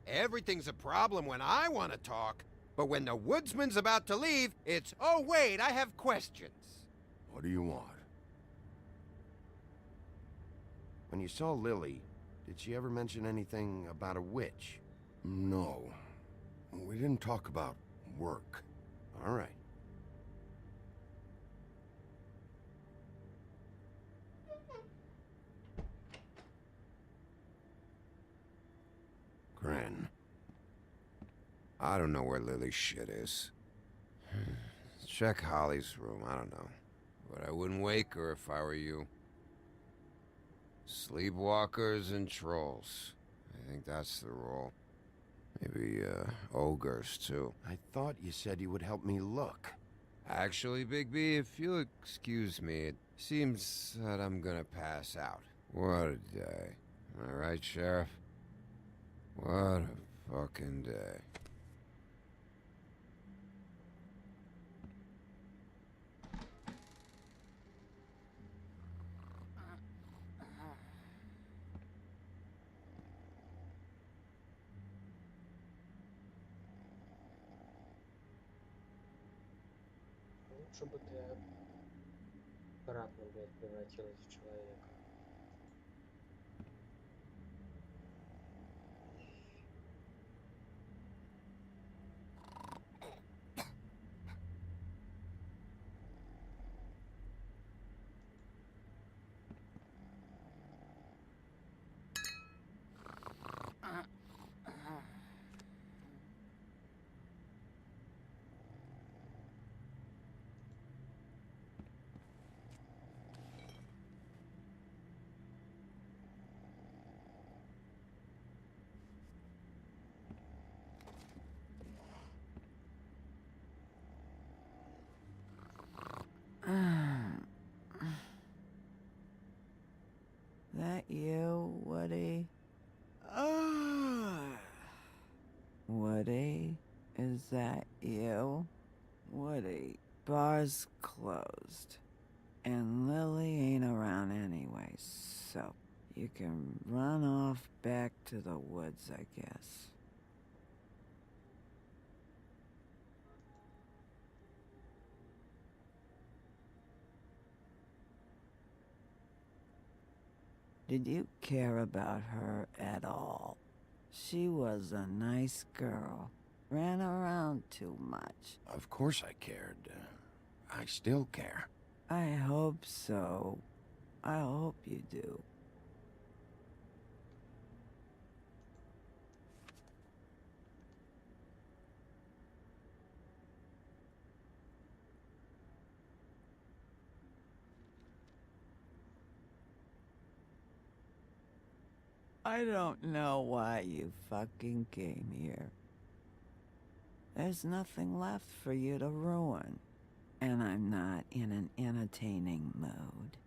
Everything's a problem when I want to talk, but when the woodsman's about to leave, it's, oh wait, I have questions. What do you want? When you saw Lily, did she ever mention anything about a witch? No. We didn't talk about work. All right. Gren. I don't know where Lily's shit is. Check Holly's room, I don't know. But I wouldn't wake her if I were you. Sleepwalkers and trolls. I think that's the rule. Maybe, ogres, too. I thought you said you would help me look. Actually, Bigby, if you'll excuse me, it seems that I'm gonna pass out. What a day. Am I right, Sheriff? What a fucking day. Лучше бы ты обратно, блядь, превратилась в человека. That you, Woody? Woody? Is that you? Woody, bar's closed. And Lily ain't around anyway, so you can run off back to the woods, I guess. Did you care about her at all? She was a nice girl. Ran around too much. Of course I cared. I still care. I hope so. I hope you do. I don't know why you fucking came here. There's nothing left for you to ruin. And I'm not in an entertaining mood.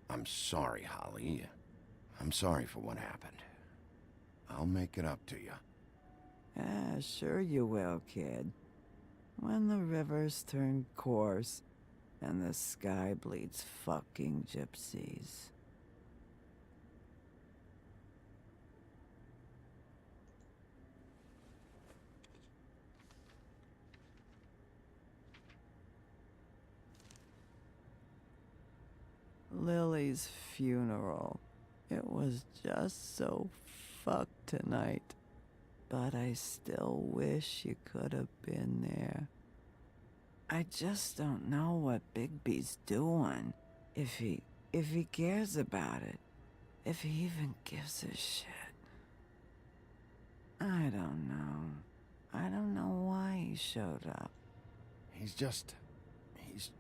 I'm sorry, Holly. I'm sorry for what happened. I'll make it up to you. Yeah, sure you will, kid. When the rivers turn coarse and the sky bleeds fucking gypsies. Lily's funeral. It was just so fucked tonight. But I still wish you could have been there. I just don't know what Bigby's doing. If he cares about it. If he even gives a shit. I don't know. I don't know why he showed up. He's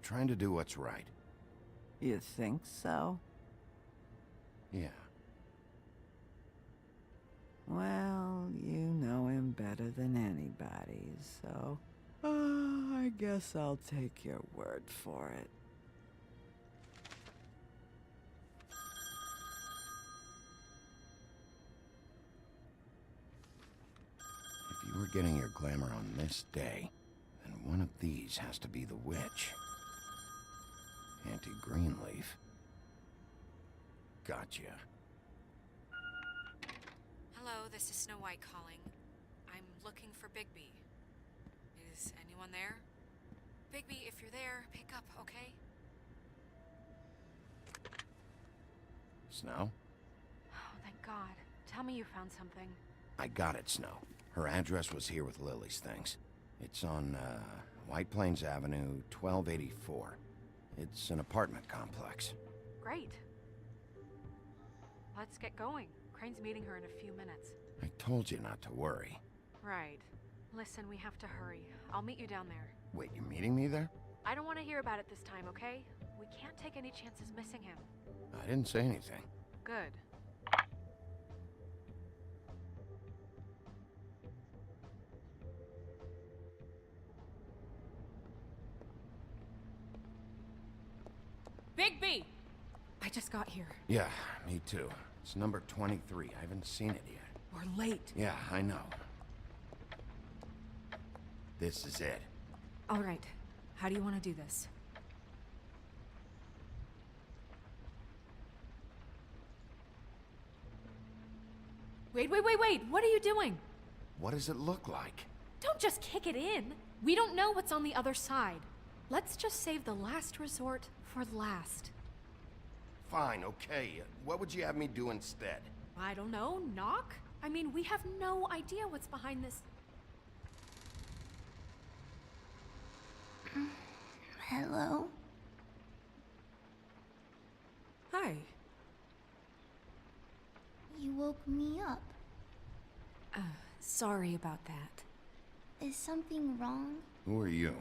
trying to do what's right. You think so? Yeah. Well, you know him better than anybody, so... I guess I'll take your word for it. If you were getting your glamour on this day, then one of these has to be the witch. Auntie Greenleaf. Gotcha. Hello, this is Snow White calling. I'm looking for Bigby. Is anyone there? Bigby, if you're there, pick up, okay? Snow? Oh, thank God. Tell me you found something. I got it, Snow. Her address was here with Lily's things. It's on, White Plains Avenue, 1284. It's an apartment complex. Great. Let's get going. Crane's meeting her in a few minutes. I told you not to worry. Right. Listen, we have to hurry. I'll meet you down there. Wait, you're meeting me there? I don't want to hear about it this time, okay? We can't take any chances missing him. I didn't say anything. Good. Bigby! I just got here. Yeah, me too. It's number 23. I haven't seen it yet. We're late. Yeah, I know. This is it. All right. How do you want to do this? Wait. What are you doing? What does it look like? Don't just kick it in. We don't know what's on the other side. Let's just save the last resort for last. Fine, okay. What would you have me do instead? I don't know, knock? I mean, we have no idea what's behind this. Hello? Hi. You woke me up. Sorry about that. Is something wrong? Who are you?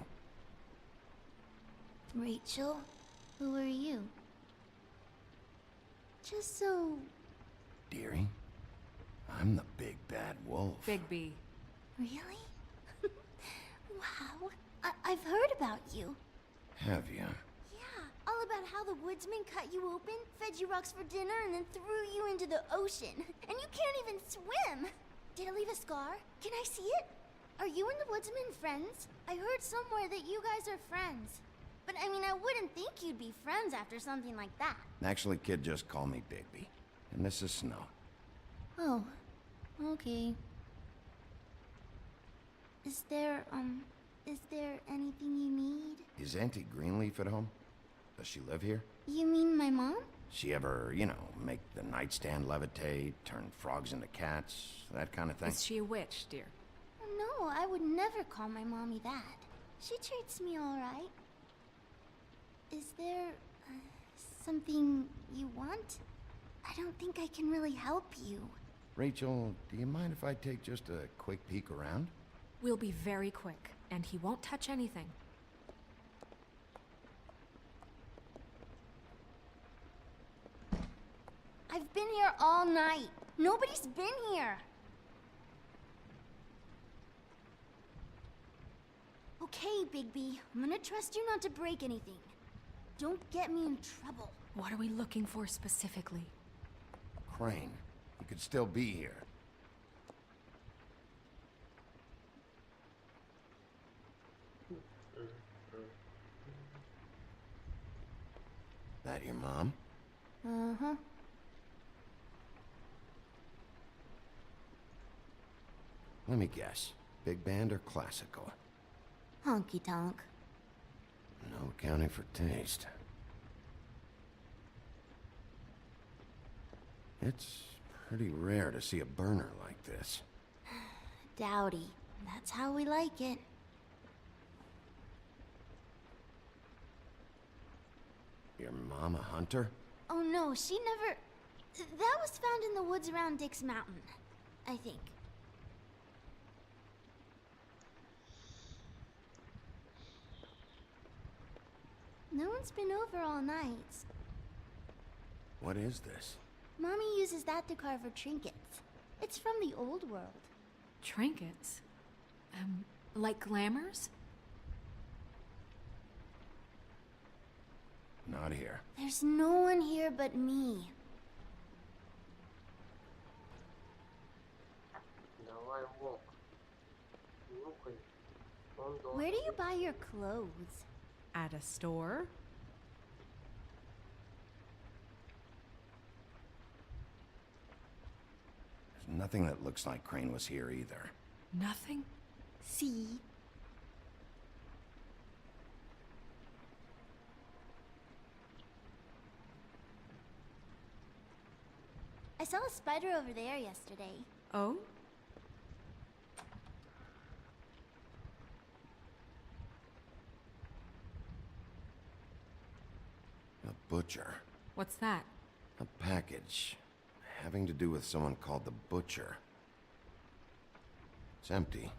Rachel? Who are you? Just so... Dearie? I'm the big bad wolf. Bigby. Really? Wow. I've heard about you. Have you? Yeah, all about how the woodsman cut you open, fed you rocks for dinner, and then threw you into the ocean. And you can't even swim! Did it leave a scar? Can I see it? Are you and the woodsman friends? I heard somewhere that you guys are friends. But I mean, I wouldn't think you'd be friends after something like that. Actually, kid, just call me Bigby. And this is Snow. Oh, okay. Is there anything you need? Is Auntie Greenleaf at home? Does she live here? You mean my mom? She ever, you know, make the nightstand levitate, turn frogs into cats, that kind of thing? Is she a witch, dear? No, I would never call my mommy that. She treats me all right. Is there something you want? I don't think I can really help you. Rachel, do you mind if I take just a quick peek around? We'll be very quick, and he won't touch anything. I've been here all night. Nobody's been here. Okay, Bigby. I'm gonna trust you not to break anything. Don't get me in trouble. What are we looking for specifically? Crane, he could still be here. That your mom? Uh-huh. Let me guess. Big band or classical? Honky tonk. No accounting for taste. It's pretty rare to see a burner like this. Dowdy. That's how we like it. Your mom a hunter? Oh no, she never... That was found in the woods around Dick's Mountain, I think. No one's been over all night. What is this? Mommy uses that to carve her trinkets. It's from the old world. Trinkets? Like glamours? Not here. There's no one here but me. Where do you buy your clothes? At a store? There's nothing that looks like Crane was here either. Nothing? See? I saw a spider over there yesterday. Oh? A butcher. What's that? A package. Having to do with someone called the Butcher. It's empty.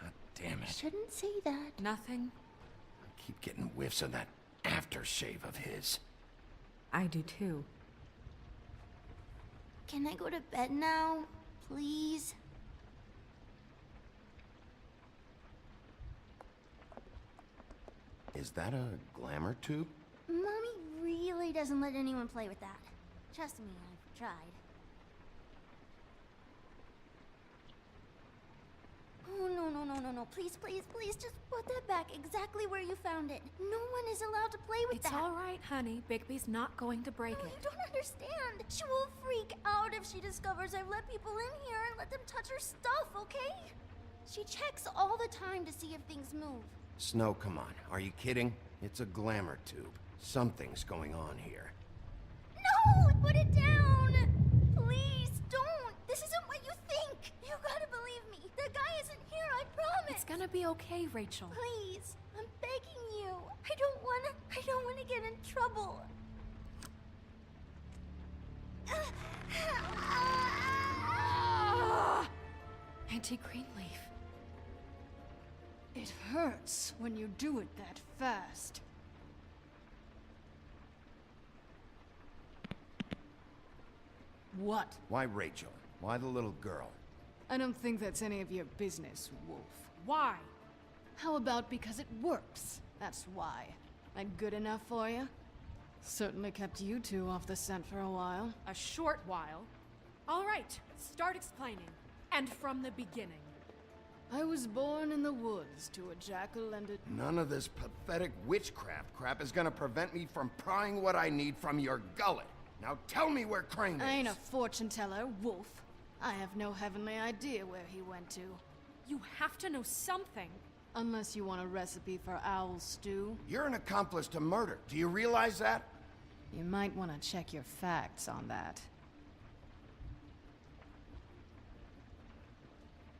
God damn it. Shouldn't say that. Nothing? I keep getting whiffs of that aftershave of his. I do too. Can I go to bed now? Please? Is that a glamour tube? Mommy really doesn't let anyone play with that. Trust me, I've tried. Oh, no. Please, just put that back exactly where you found it. No one is allowed to play with that. It's all right, honey. Bigby's not going to break No, it. you don't understand. She will freak out if she discovers I've let people in here and let them touch her stuff, okay? She checks all the time to see if things move. Snow, come on. Are you kidding? It's a glamour tube. Something's going on here. No! Put it down! Please, don't! This isn't what you think! You gotta believe me. The guy isn't here, I promise! It's gonna be okay, Rachel. Please, I'm begging you. I don't wanna get in trouble. Auntie Greenleaf. It hurts when you do it that fast. What? Why Rachel? Why the little girl? I don't think that's any of your business, Wolf. Why? How about because it works? That's why. That good enough for you? Certainly kept you two off the scent for a while. A short while. All right, start explaining. And from the beginning. I was born in the woods to a jackal and a... None of this pathetic witchcraft crap is gonna prevent me from prying what I need from your gullet. Now tell me where Crane is. I ain't a fortune teller, Wolf. I have no heavenly idea where he went to. You have to know something. Unless you want a recipe for owl stew. You're an accomplice to murder. Do you realize that? You might want to check your facts on that.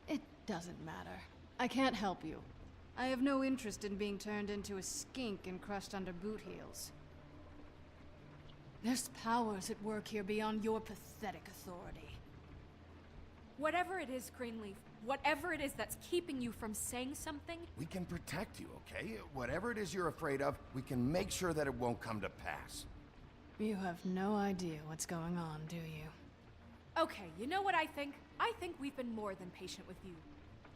It doesn't matter. I can't help you. I have no interest in being turned into a skink and crushed under boot heels. There's powers at work here beyond your pathetic authority. Whatever it is, Greenleaf, whatever it is that's keeping you from saying something... We can protect you, okay? Whatever it is you're afraid of, we can make sure that it won't come to pass. You have no idea what's going on, do you? Okay, you know what I think? I think we've been more than patient with you.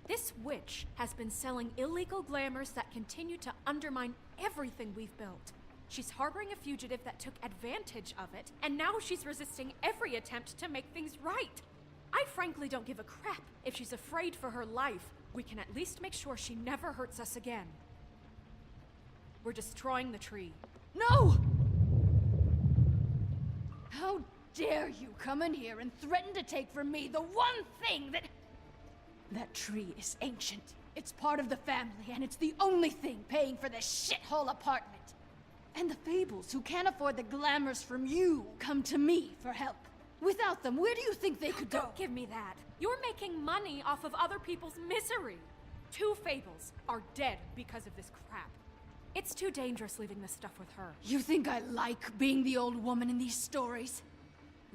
This witch has been selling illegal glamours that continue to undermine everything we've built. She's harboring a fugitive that took advantage of it, and now she's resisting every attempt to make things right. I frankly don't give a crap if she's afraid for her life. We can at least make sure she never hurts us again. We're destroying the tree. No! How dare you come in here and threaten to take from me the one thing that... That tree is ancient. It's part of the family, and it's the only thing paying for this shithole apartment. And the Fables, who can't afford the glamours from you, come to me for help. Without them, where do you think they could go? Don't give me that. You're making money off of other people's misery. 2 Fables are dead because of this crap. It's too dangerous leaving this stuff with her. You think I like being the old woman in these stories?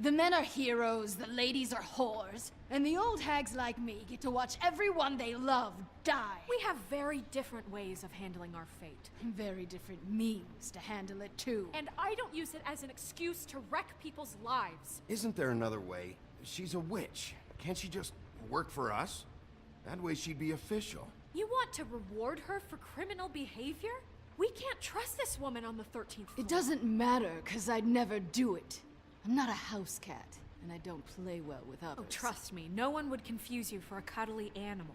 The men are heroes, the ladies are whores, and the old hags like me get to watch everyone they love die. We have very different ways of handling our fate. Very different means to handle it, too. And I don't use it as an excuse to wreck people's lives. Isn't there another way? She's a witch. Can't she just work for us? That way she'd be official. You want to reward her for criminal behavior? We can't trust this woman on the 13th floor. It doesn't matter, because I'd never do it. I'm not a house cat, and I don't play well with others. Oh, trust me, no one would confuse you for a cuddly animal.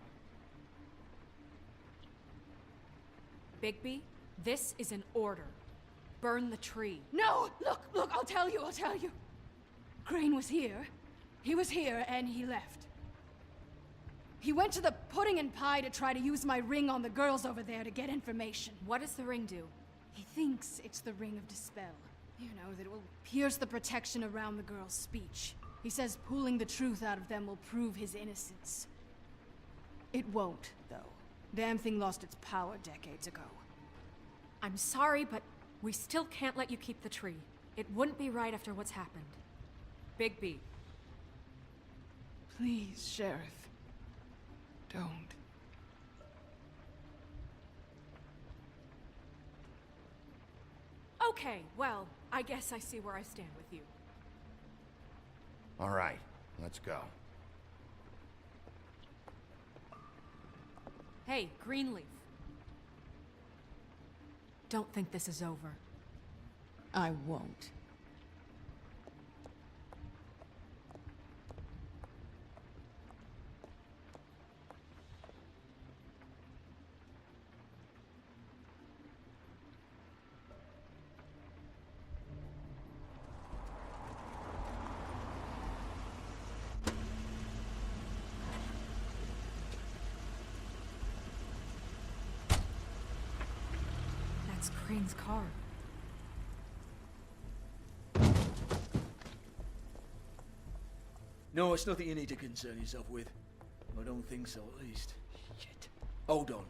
Bigby, this is an order. Burn the tree. No! Look, I'll tell you. Crane was here. He was here, and he left. He went to the pudding and pie to try to use my ring on the girls over there to get information. What does the ring do? He thinks it's the ring of dispel. You know, that it will pierce the protection around the girl's speech. He says pulling the truth out of them will prove his innocence. It won't, though. Damn thing lost its power decades ago. I'm sorry, but we still can't let you keep the tree. It wouldn't be right after what's happened. Bigby. Please, Sheriff. Don't. Okay, well, I guess I see where I stand with you. All right, let's go. Hey, Greenleaf. Don't think this is over. I won't. It's Crane's car. No, it's nothing you need to concern yourself with. I don't think so, at least. Shit. Hold on.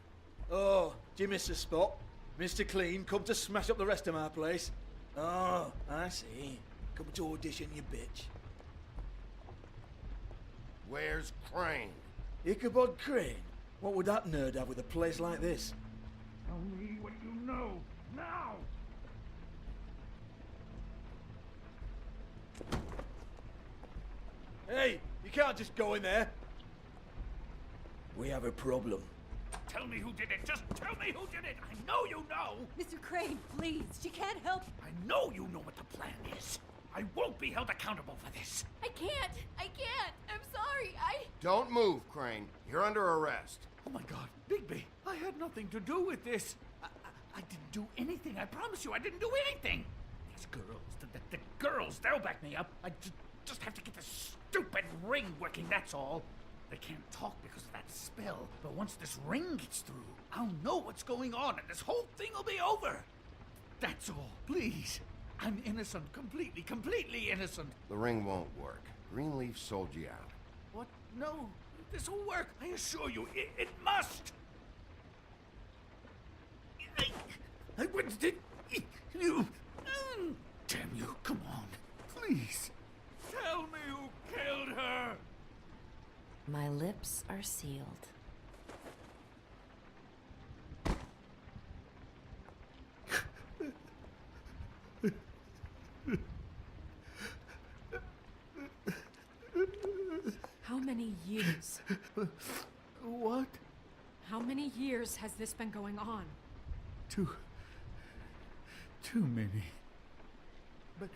Oh, do you miss the spot? Mr. Clean, come to smash up the rest of my place. Oh, I see. Come to audition, you bitch. Where's Crane? Ichabod Crane? What would that nerd have with a place like this? Tell me what you know, now! Hey, you can't just go in there. We have a problem. Tell me who did it. Just tell me who did it. I know you know. Mr. Crane, please. She can't help. I know you know what the plan is. I won't be held accountable for this. I can't. I'm sorry. Don't move, Crane. You're under arrest. Oh my God, Bigby, I had nothing to do with this. I didn't do anything. I promise you, I didn't do anything. These girls, the girls, they'll back me up. I just have to get this stupid ring working, that's all. They can't talk because of that spell, but once this ring gets through, I'll know what's going on and this whole thing will be over. That's all, please. I'm innocent, completely innocent. The ring won't work. Greenleaf sold you out. What? No, this will work. I assure you, it must. I wouldn't. You. Damn you! Come on, please. Tell me who killed her. My lips are sealed. How many years? What? How many years has this been going on? Too many. But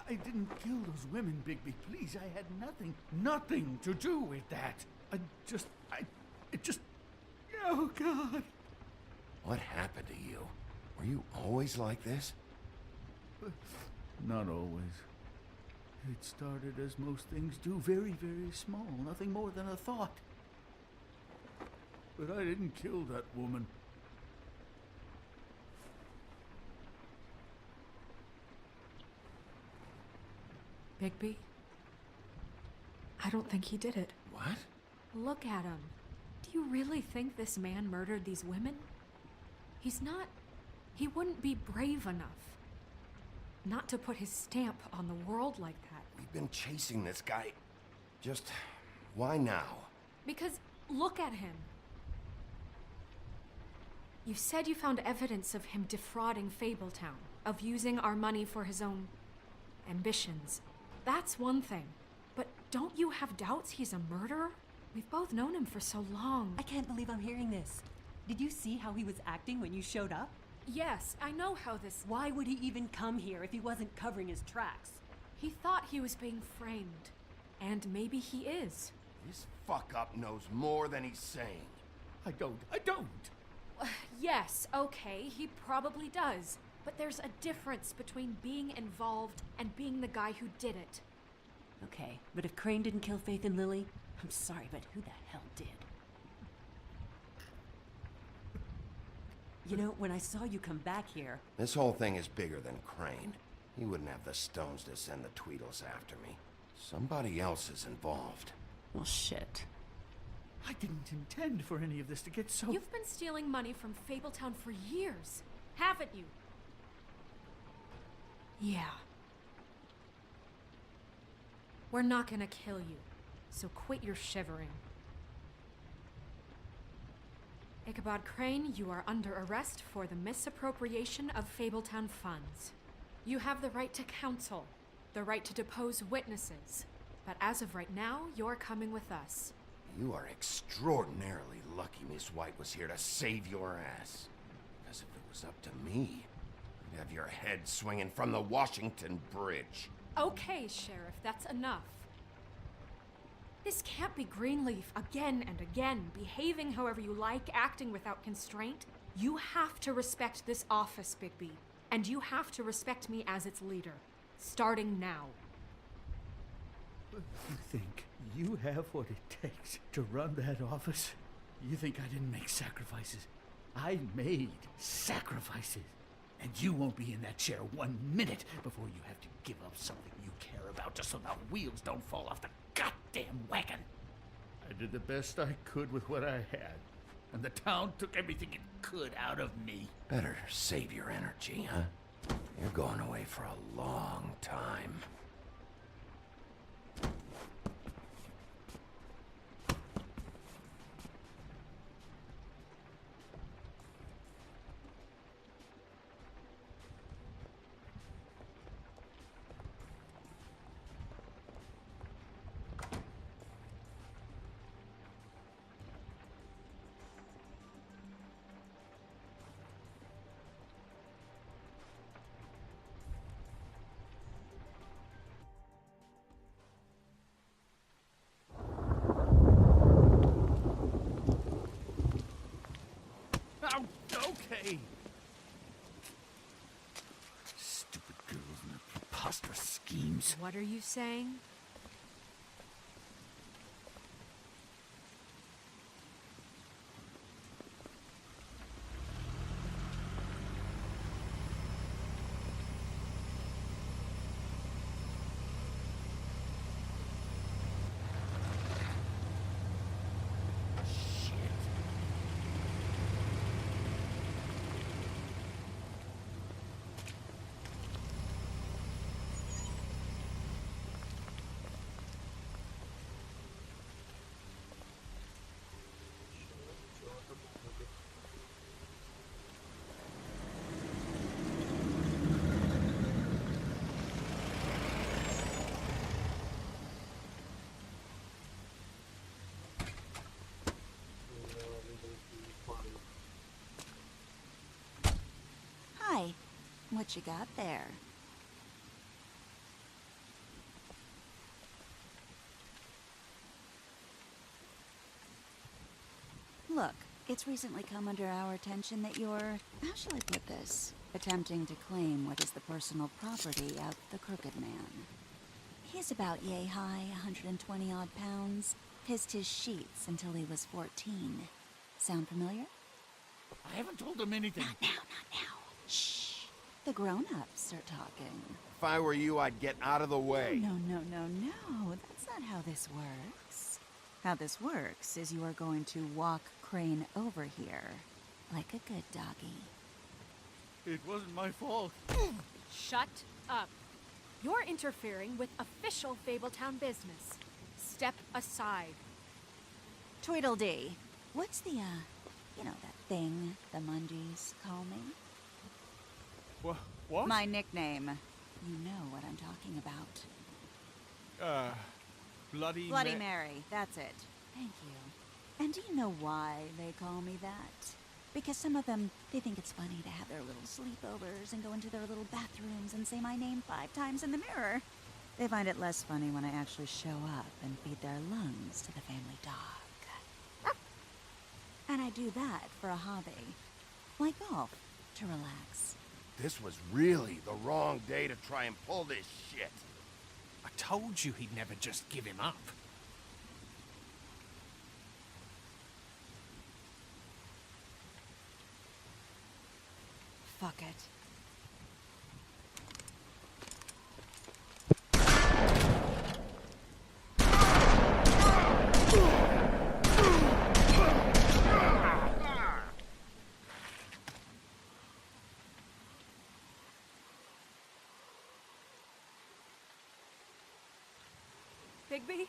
I didn't kill those women, Bigby. Please, I had nothing to do with that. Oh, God. What happened to you? Were you always like this? Not always. It started as most things do, very, very small, nothing more than a thought. But I didn't kill that woman. Bigby? I don't think he did it. What? Look at him. Do you really think this man murdered these women? He wouldn't be brave enough. Not to put his stamp on the world like that. We've been chasing this guy. Just why now? Because look at him. You said you found evidence of him defrauding Fabletown, of using our money for his own ambitions. That's one thing. But don't you have doubts he's a murderer? We've both known him for so long. I can't believe I'm hearing this. Did you see how he was acting when you showed up? Yes, I know how this... Why would he even come here if he wasn't covering his tracks? He thought he was being framed. And maybe he is. This fuck-up knows more than he's saying. I don't. Yes, okay, he probably does. But there's a difference between being involved and being the guy who did it. Okay, but if Crane didn't kill Faith and Lily, I'm sorry, but who the hell did? You know, when I saw you come back here... This whole thing is bigger than Crane. He wouldn't have the stones to send the Tweedles after me. Somebody else is involved. Well, shit. I didn't intend for any of this to get so... You've been stealing money from Fabletown for years, haven't you? Yeah. We're not gonna kill you, so quit your shivering. Ichabod Crane, you are under arrest for the misappropriation of Fabletown funds. You have the right to counsel, the right to depose witnesses, but as of right now, you're coming with us. You are extraordinarily lucky Miss White was here to save your ass. Because if it was up to me, you'd have your head swinging from the Washington Bridge. Okay, Sheriff, that's enough. This can't be Greenleaf again and again, behaving however you like, acting without constraint. You have to respect this office, Bigby. And you have to respect me as its leader. Starting now. You think you have what it takes to run that office? You think I didn't make sacrifices? I made sacrifices. And you won't be in that chair 1 minute before you have to give up something you care about just so the wheels don't fall off the goddamn wagon. I did the best I could with what I had, and the town took everything it could out of me. Better save your energy, huh? You're going away for a long time. Oh, okay. Stupid girls and their preposterous schemes. What are you saying? Hi. What you got there? Look, it's recently come under our attention that you're, how shall I put this, attempting to claim what is the personal property of the Crooked Man. He's about yay high, 120 odd pounds, pissed his sheets until he was 14. Sound familiar? I haven't told them anything. Not now, not now. Shh. The grown-ups are talking. If I were you, I'd get out of the way. No, no, no, no. That's not how this works. How this works is you are going to walk Crane over here, like a good doggy. It wasn't my fault. Shut up. You're interfering with official Fabletown business. Step aside. Tweedledee. What's the, you know, that thing the Mundies call me? What? My nickname. You know what I'm talking about. Bloody Mary, that's it. Thank you. And do you know why they call me that? Because some of them, they think it's funny to have their little sleepovers and go into their little bathrooms and say my name 5 times in the mirror. They find it less funny when I actually show up and feed their lungs to the family dog. And I do that for a hobby. Like golf, to relax. This was really the wrong day to try and pull this shit. I told you he'd never just give him up. Fuck it. Bigby?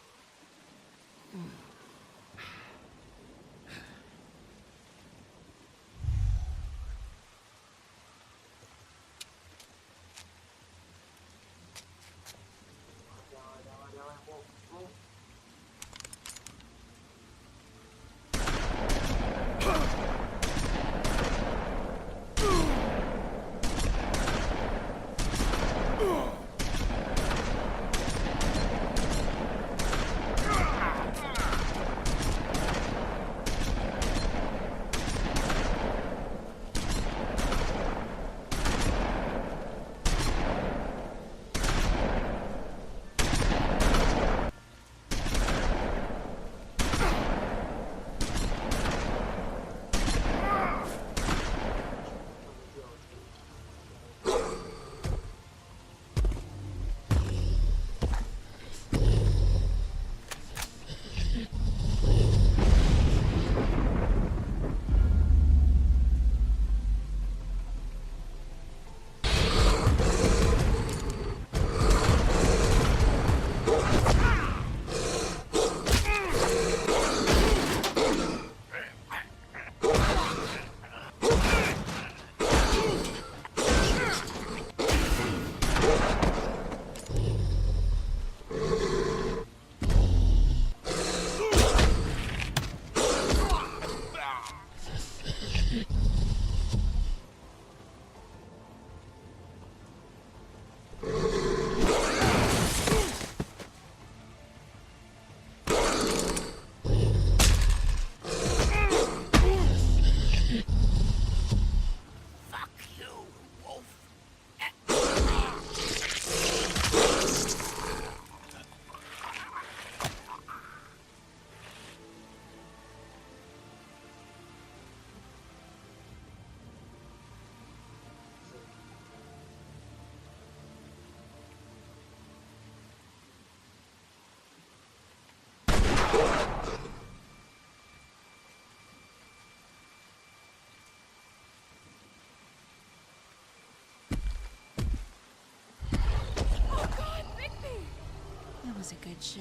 was a good show.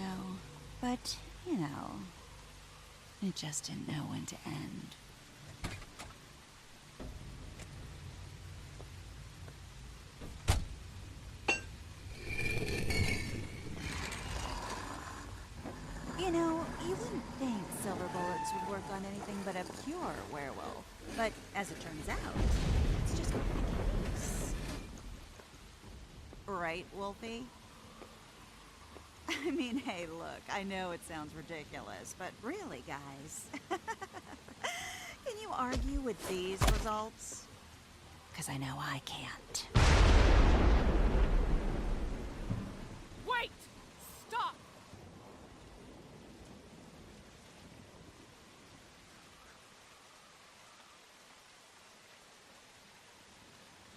But, you know, it just didn't know when to end. You know, you wouldn't think silver bullets would work on anything but a pure werewolf. But as it turns out, it's just not the case. Right, Wolfie? I mean, hey, look, I know it sounds ridiculous, but really, guys, can you argue with these results? Because I know I can't. Wait! Stop!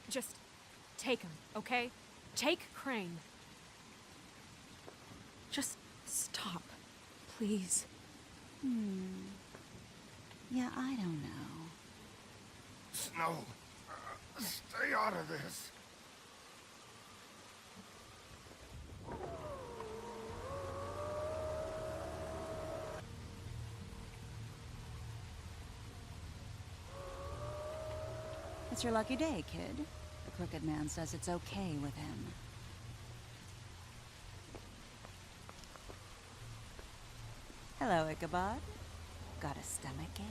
Just take him, okay? Take Crane. Just stop, please. Yeah, I don't know. Snow, stay out of this. It's your lucky day, kid. The Crooked Man says it's okay with him. Hello, Ichabod. Got a stomachache?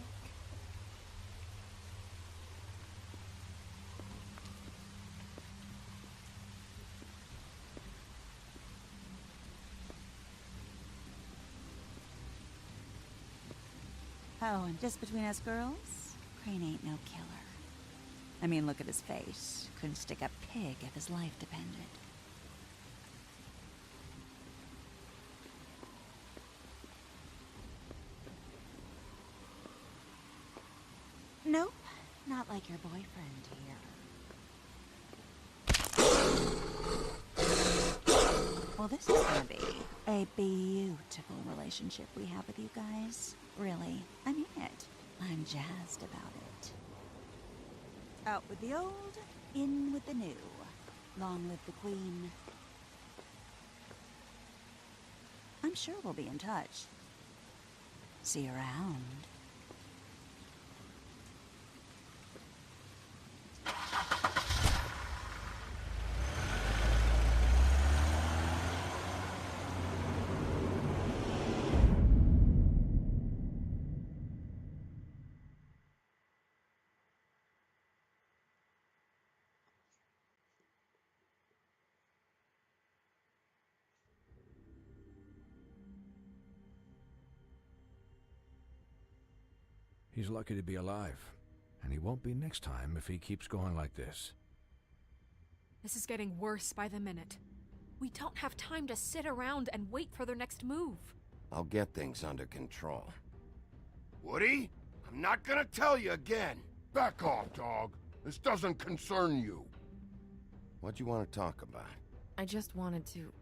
Oh, and just between us girls, Crane ain't no killer. I mean, look at his face. Couldn't stick a pig if his life depended. Nope, not like your boyfriend here. Well, this is gonna be a beautiful relationship we have with you guys. Really, I mean it. I'm jazzed about it. Out with the old, in with the new. Long live the Queen. I'm sure we'll be in touch. See you around. He's lucky to be alive, and he won't be next time if he keeps going like this. This is getting worse by the minute. We don't have time to sit around and wait for their next move. I'll get things under control. Woody, I'm not gonna tell you again. Back off, dog. This doesn't concern you. What do you want to talk about? I just wanted to,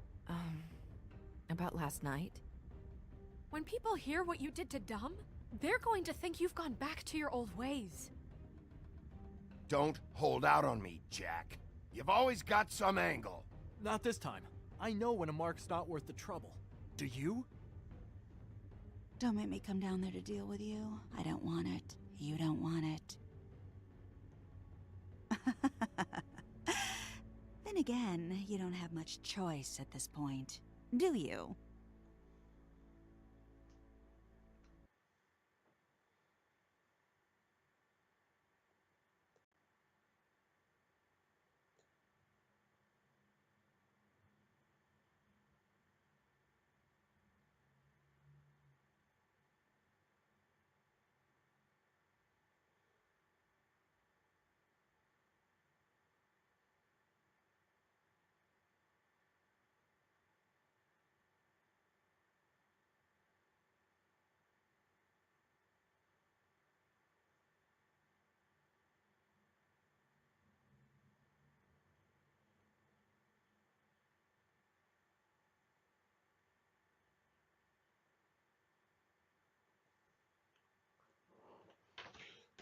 about last night. When people hear what you did to Dum, they're going to think you've gone back to your old ways. Don't hold out on me, Jack. You've always got some angle. Not this time. I know when a mark's not worth the trouble. Do you? Don't make me come down there to deal with you. I don't want it. You don't want it. Then again, you don't have much choice at this point, do you?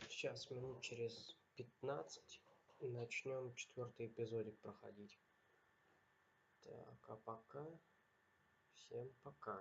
Сейчас минут через 15 начнем 4-й эпизодик проходить. Так, а пока Всем пока.